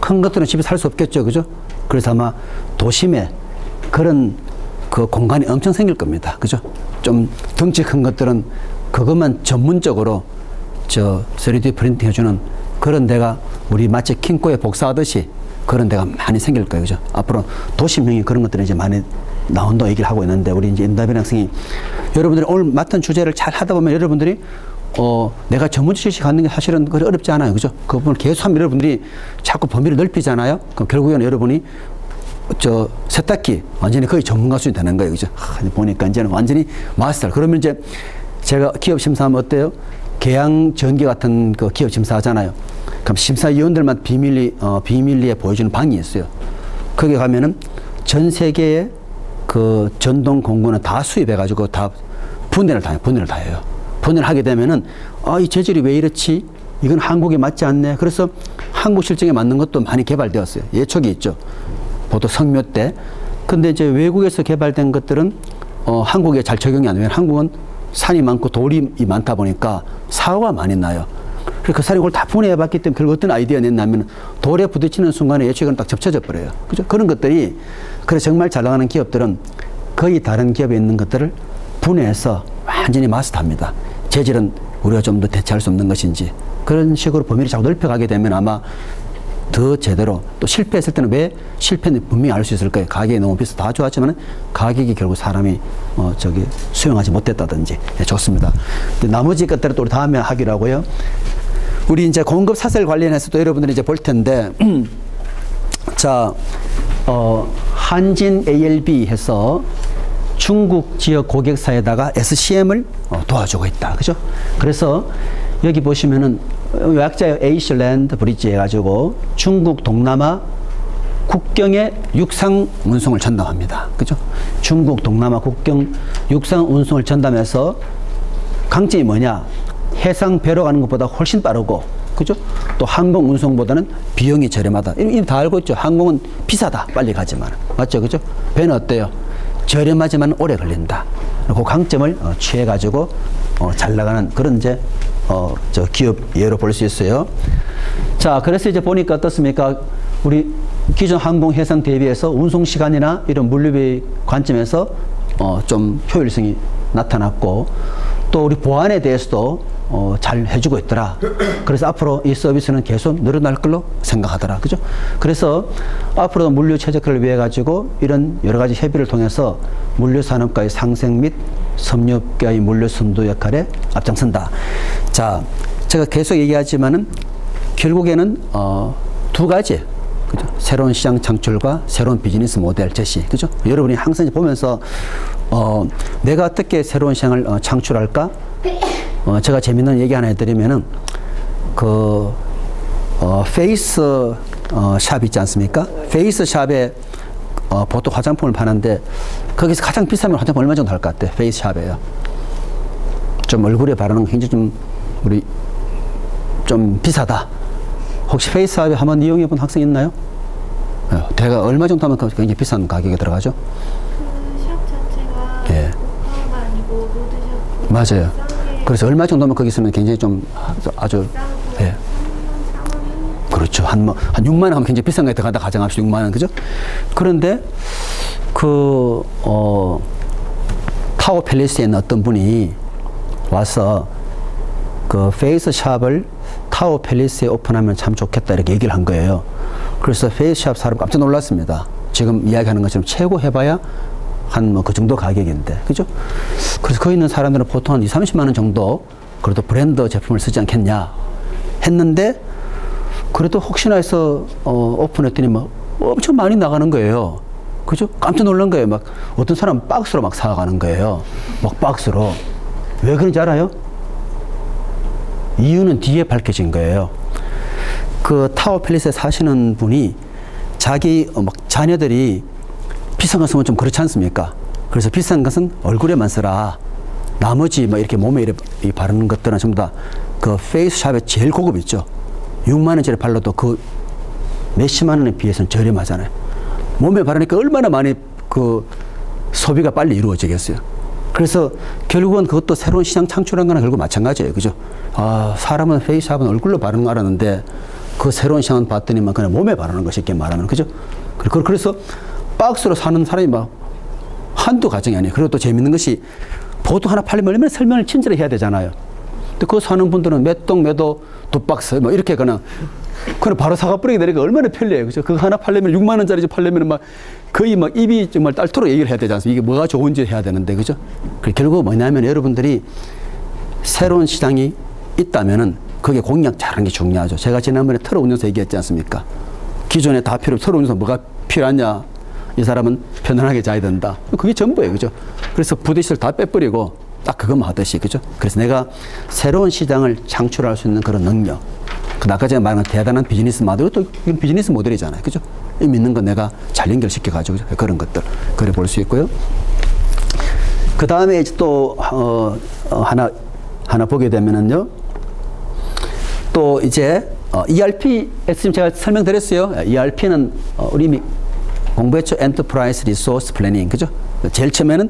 큰 것들은 집에서 할 수 없겠죠. 그죠? 그래서 아마 도심에 그런 그 공간이 엄청 생길 겁니다. 그죠? 좀 덩치 큰 것들은 그것만 전문적으로 저 3D 프린팅 해주는 그런 데가 우리 마치 킹코에 복사하듯이 그런 데가 많이 생길 거예요. 그죠? 앞으로 도심형이 그런 것들이 이제 많이 나온다고 얘기를 하고 있는데 우리 이제 임다빈 학생이 여러분들이 오늘 맡은 주제를 잘 하다 보면 여러분들이 내가 전문 지식 갖는 게 사실은 그리 어렵지 않아요. 그죠? 그 부분을 계속 하면 여러분들이 자꾸 범위를 넓히잖아요. 그럼 결국에는 여러분이 저 세탁기 완전히 거의 전문가 수준이 되는 거예요. 그죠? 보니까 이제는 완전히 마스터. 그러면 이제 제가 기업 심사하면 어때요? 계양 전기 같은 그 기업 심사 하잖아요. 그럼 심사위원들만 비밀리에 보여주는 방이 있어요. 거기 가면은 전 세계의 그 전동 공구는 다 수입해가지고 다 분해를 다 해요. 분해를 하게 되면은 이 재질이 왜 이렇지? 이건 한국에 맞지 않네. 그래서 한국 실정에 맞는 것도 많이 개발되었어요. 예초기 있죠. 보통 성묘 때. 근데 이제 외국에서 개발된 것들은 한국에 잘 적용이 안 되면 한국은 산이 많고 돌이 많다 보니까 사고가 많이 나요. 그래서 그 산이 그걸 다 분해해 봤기 때문에 결국 어떤 아이디어가 냈냐면 돌에 부딪히는 순간에 예초기는 딱 접쳐져 버려요. 그죠? 그런 것들이 그래서 정말 잘 나가는 기업들은 거의 다른 기업에 있는 것들을 분해해서 완전히 마스터합니다. 재질은 우리가 좀 더 대체할 수 없는 것인지 그런 식으로 범위를 자꾸 넓혀가게 되면 아마 더 제대로 또 실패했을 때는 왜 실패는 분명히 알 수 있을 거예요. 가격이 너무 비싸 다 좋았지만 가격이 결국 사람이 수용하지 못했다든지. 네, 좋습니다. 나머지 것들은 또 우리 다음에 하기로 하고요. 우리 이제 공급 사슬 관련해서 또 여러분들이 이제 볼 텐데 자 한진 ALB 해서 중국 지역 고객사에다가 SCM을 도와주고 있다. 그죠? 그래서 여기 보시면은 약자의 에이실랜드 브릿지 해가지고 중국 동남아 국경에 육상 운송을 전담합니다. 그죠? 중국 동남아 국경 육상 운송을 전담해서 강점이 뭐냐? 해상 배로 가는 것보다 훨씬 빠르고, 그죠? 또 항공 운송보다는 비용이 저렴하다. 이미 다 알고 있죠. 항공은 비싸다. 빨리 가지만. 맞죠? 그죠? 배는 어때요? 저렴하지만 오래 걸린다. 그 강점을 취해가지고 잘 나가는 그런 이제 저 기업 예로 볼 수 있어요. 자, 그래서 이제 보니까 어떻습니까? 우리 기존 항공 해상 대비해서 운송 시간이나 이런 물류비 관점에서 좀 효율성이 나타났고, 또 우리 보안에 대해서도 잘 해주고 있더라. 그래서 앞으로 이 서비스는 계속 늘어날 걸로 생각하더라. 그죠? 그래서 앞으로도 물류 최적화를 위해 가지고 이런 여러 가지 협의를 통해서 물류 산업과의 상생 및 섬유업계의 물류 선도 역할에 앞장선다. 자, 제가 계속 얘기하지만은 결국에는 두 가지. 그죠? 새로운 시장 창출과 새로운 비즈니스 모델 제시. 그죠? 여러분이 항상 보면서 내가 어떻게 새로운 시장을 창출할까? 제가 재밌는 얘기 하나 해드리면은 페이스 샵 있지 않습니까? 페이스 샵에 보통 화장품을 파는데 거기서 가장 비싸면 화장품 얼마 정도 할 것 같아? 페이스 샵에요. 좀 얼굴에 바르는 거 굉장히 좀 비싸다. 혹시 페이스 샵에 한번 이용해 본 학생 있나요? 대가 얼마 정도 하면 굉장히 비싼 가격에 들어가죠? 그 샵 자체가 예. 고가가 아니고 로드샵. 맞아요. 그래서 얼마 정도면 거기 있으면 굉장히 좀 아주 예. 그렇죠. 한 6만 원 하면 굉장히 비싼 거에 들어간다 가정합시다. 6만 원, 그죠? 그런데 타워 팰리스에 있는 어떤 분이 와서 그 페이스샵을 타워 팰리스에 오픈하면 참 좋겠다 이렇게 얘기를 한 거예요. 그래서 페이스샵 사람 깜짝 놀랐습니다. 지금 이야기하는 것처럼 최고 해봐야 한 뭐 그 정도 가격인데, 그죠? 그래서 거기 있는 사람들은 보통 한 20-30만 원 정도 그래도 브랜드 제품을 쓰지 않겠냐 했는데, 그래도 혹시나 해서 오픈했더니 막 엄청 많이 나가는 거예요. 그죠? 깜짝 놀란 거예요. 막 어떤 사람은 박스로 막 사가는 거예요. 막 박스로. 왜 그런지 알아요? 이유는 뒤에 밝혀진 거예요. 그 타워 팰리스에 사시는 분이 자기 막 자녀들이 비싼 거 쓰면 좀 그렇지 않습니까? 그래서 비싼 것은 얼굴에만 쓰라. 나머지 막 이렇게 몸에 이렇게 바르는 것들은 전부 다 그 페이스샵에 제일 고급 있죠. 6만 원짜리 발라도 그 몇십만 원에 비해서는 저렴하잖아요. 몸에 바르니까 얼마나 많이 그 소비가 빨리 이루어지겠어요. 그래서 결국은 그것도 새로운 시장 창출한 거나 결국 마찬가지예요. 그죠? 아, 사람은 페이스샵은 얼굴로 바르는 거 알았는데 그 새로운 시장은 봤더니만 그냥 몸에 바르는 거 쉽게 말하면. 그죠? 그래서 박스로 사는 사람이 막 한두 가정이 아니에요. 그리고 또 재밌는 것이 보통 하나 팔리면 얼마나 설명을 친절히 해야 되잖아요. 근데 그거 사는 분들은 몇 동, 몇 호, 두 박스, 뭐 이렇게 그냥 바로 사가 뿌리게 되니까 얼마나 편리해요. 그죠? 그거 하나 팔려면 6만 원짜리 팔려면 막 거의 막 입이 정말 딸토록 얘기를 해야 되지 않습니까? 이게 뭐가 좋은지 해야 되는데, 그죠? 결국 뭐냐면 여러분들이 새로운 시장이 있다면은 거기에 공략 잘하는 게 중요하죠. 제가 지난번에 트럭 운전사 얘기했지 않습니까? 기존에 다 필요, 트럭 운전사 뭐가 필요하냐? 이 사람은 편안하게 자야 된다. 그게 전부예요. 그죠? 그래서 부대시를 다 빼버리고 딱 그것만 하듯이, 그죠? 그래서 내가 새로운 시장을 창출할 수 있는 그런 능력. 아까 제가 말한 대단한 비즈니스 모델, 또 이건 비즈니스 모델이잖아요. 그죠? 이 믿는 건 내가 잘 연결시켜가지고 그런 것들. 그래 볼 수 있고요. 그 다음에 이제 또, 하나 보게 되면은요. 또 이제, ERP, 지금 제가 설명드렸어요. ERP는 우리 이미 공부했죠. 엔터프라이즈 리소스 플래닝. 그죠? 제일 처음에는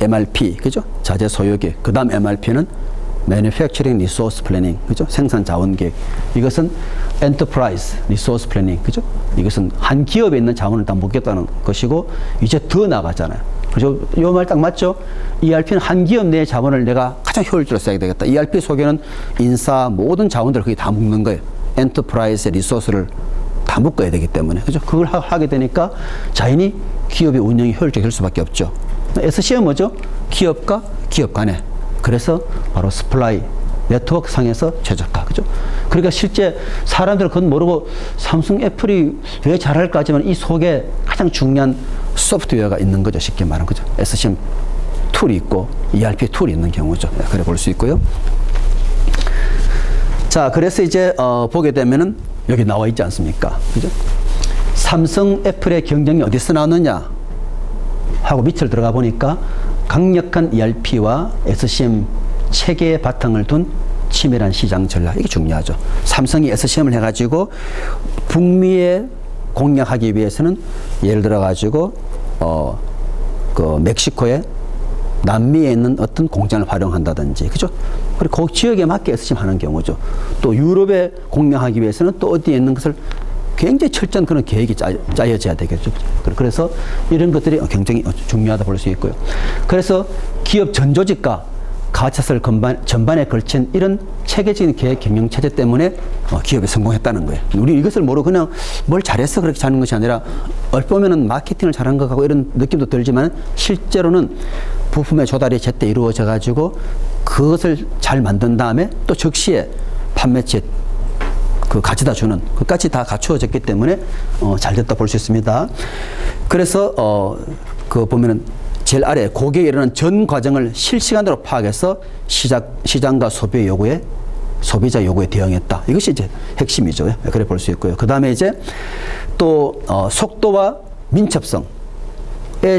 MRP, 그죠? 자재 소요계획. 그 다음 MRP는 Manufacturing Resource Planning, 그죠? 생산 자원 계획. 이것은 Enterprise Resource Planning, 그죠? 이것은 한 기업에 있는 자원을 다 묶겠다는 것이고, 이제 더 나가잖아요. 그죠? 이 말 딱 맞죠? ERP는 한 기업 내의 자원을 내가 가장 효율적으로 써야 되겠다. ERP 속에는 인사, 모든 자원들을 거기 다 묶는 거예요. Enterprise의 리소스를 다 묶어야 되기 때문에, 그죠? 그걸 하게 되니까 자연히 기업의 운영이 효율적일 수밖에 없죠. SC는 뭐죠? 기업과 기업 간에. 그래서 바로 스플라이 네트워크 상에서 최적화. 그죠? 그러니까 실제 사람들은 그건 모르고 삼성, 애플이 왜 잘할까 하지만 이 속에 가장 중요한 소프트웨어가 있는 거죠. 쉽게 말하는 거죠. SCM 툴이 있고 ERP 툴이 있는 경우죠. 그래 볼 수 있고요. 자, 그래서 이제 보게 되면은 여기 나와 있지 않습니까? 그죠? 삼성, 애플의 경쟁이 어디서 나왔느냐 하고 밑을 들어가 보니까 강력한 ERP와 SCM 체계의 바탕을 둔 치밀한 시장 전략, 이게 중요하죠. 삼성이 SCM을 해가지고 북미에 공략하기 위해서는 예를 들어가지고 그 멕시코에 남미에 있는 어떤 공장을 활용한다든지, 그죠? 그리고 그 지역에 맞게 SCM 하는 경우죠. 또 유럽에 공략하기 위해서는 또 어디에 있는 것을 굉장히 철저한 그런 계획이 짜여져야 되겠죠. 그래서 이런 것들이 굉장히 중요하다 볼 수 있고요. 그래서 기업 전조직과 가차설 전반에 걸친 이런 체계적인 계획 경영 체제 때문에 기업이 성공했다는 거예요. 우리 이것을 모르고 그냥 뭘 잘해서 그렇게 하는 것이 아니라 얼핏 보면은 마케팅을 잘한 것 같고 이런 느낌도 들지만 실제로는 부품의 조달이 제때 이루어져 가지고 그것을 잘 만든 다음에 또 즉시에 판매처에 그 가져다 주는 그까지 다 갖추어졌기 때문에 잘 됐다 볼 수 있습니다. 그래서 그 보면은 제일 아래 고객에 이르는 전 과정을 실시간으로 파악해서 시장과 소비자 요구에 대응했다. 이것이 이제 핵심이죠. 그래 볼 수 있고요. 그 다음에 이제 또 속도와 민첩성에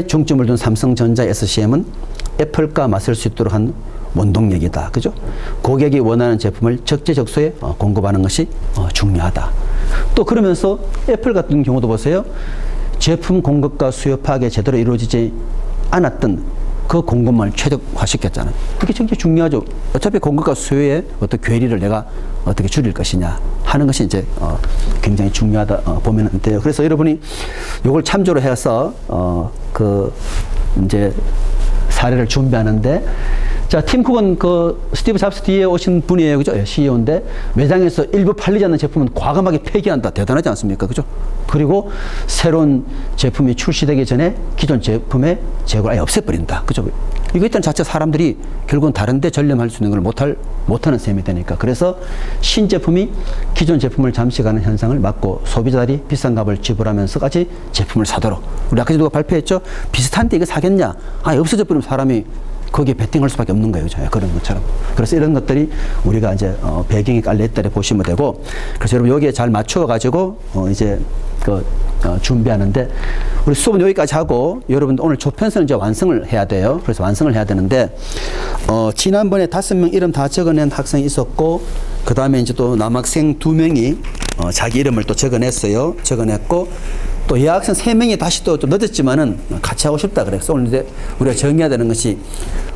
중점을 둔 삼성전자 SCM은 애플과 맞설 수 있도록 한 원동력이다. 그죠? 고객이 원하는 제품을 적재적소에 공급하는 것이 중요하다. 또 그러면서 애플 같은 경우도 보세요. 제품 공급과 수요 파악이 제대로 이루어지지 않았던 그 공급망을 최적화시켰잖아요. 그게 굉장히 중요하죠. 어차피 공급과 수요의 어떤 괴리를 내가 어떻게 줄일 것이냐 하는 것이 이제 굉장히 중요하다 보면 돼요. 그래서 여러분이 이걸 참조로 해서 이제 사례를 준비하는데, 자, 팀 쿡은 그 스티브 잡스 뒤에 오신 분이에요. 그죠? CEO인데 매장에서 일부 팔리지 않는 제품은 과감하게 폐기한다. 대단하지 않습니까? 그죠? 그리고 새로운 제품이 출시되기 전에 기존 제품의 재고를 아예 없애버린다. 그죠? 이거 일단 자체 사람들이 결국은 다른데 전념할 수 있는 걸 못하는 셈이 되니까. 그래서 신제품이 기존 제품을 잠시 가는 현상을 막고 소비자들이 비싼 값을 지불하면서까지 제품을 사도록. 우리 아까 누가 발표했죠? 비슷한데 이거 사겠냐? 아예 없어져 버리면 사람이 거기에 베팅할 수밖에 없는 거예요. 그런 것처럼. 그래서 이런 것들이 우리가 이제 배경에 깔려있다 보시면 되고, 그래서 여러분 여기에 잘 맞춰가지고 이제 준비하는데, 우리 수업은 여기까지 하고 여러분 오늘 조편서는 이제 완성을 해야 돼요. 그래서 완성을 해야 되는데, 지난번에 5명 이름 다 적어낸 학생이 있었고, 그 다음에 이제 또 남학생 2명이 자기 이름을 또 적어냈어요. 적어냈고, 또 여학생 3명이 다시 또 좀 늦었지만은 같이 하고 싶다 그랬어. 오늘 이제 우리가 정해야 되는 것이,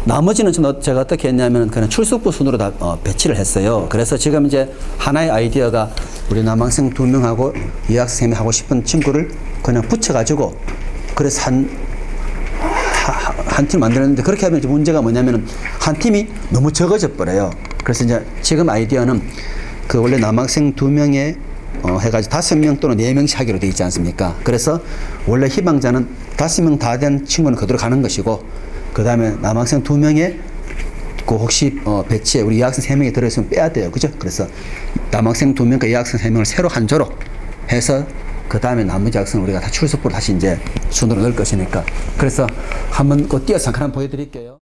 나머지는 제가 어떻게 했냐면 그냥 출석부 순으로 다 배치를 했어요. 그래서 지금 이제 하나의 아이디어가 우리 남학생 2명하고 여학생이 하고 싶은 친구를 그냥 붙여가지고, 그래서 한 팀 만들었는데, 그렇게 하면 이제 문제가 뭐냐면은 한 팀이 너무 적어져 버려요. 그래서 이제 지금 아이디어는 그 원래 남학생 2명에 해가지고 5명 또는 4명씩 하기로 되어 있지 않습니까? 그래서 원래 희망자는 5명 다 된 친구는 그대로 가는 것이고, 그 다음에 남학생 2명에 그 혹시 배치에 우리 여학생 3명이 들어있으면 빼야 돼요. 그죠? 그래서 남학생 2명과 여학생 3명을 새로 한 조로 해서, 그 다음에 나머지 학생을 우리가 다 출석부로 다시 이제 순으로 넣을 것이니까. 그래서 한번 띄어서 한번 보여드릴게요.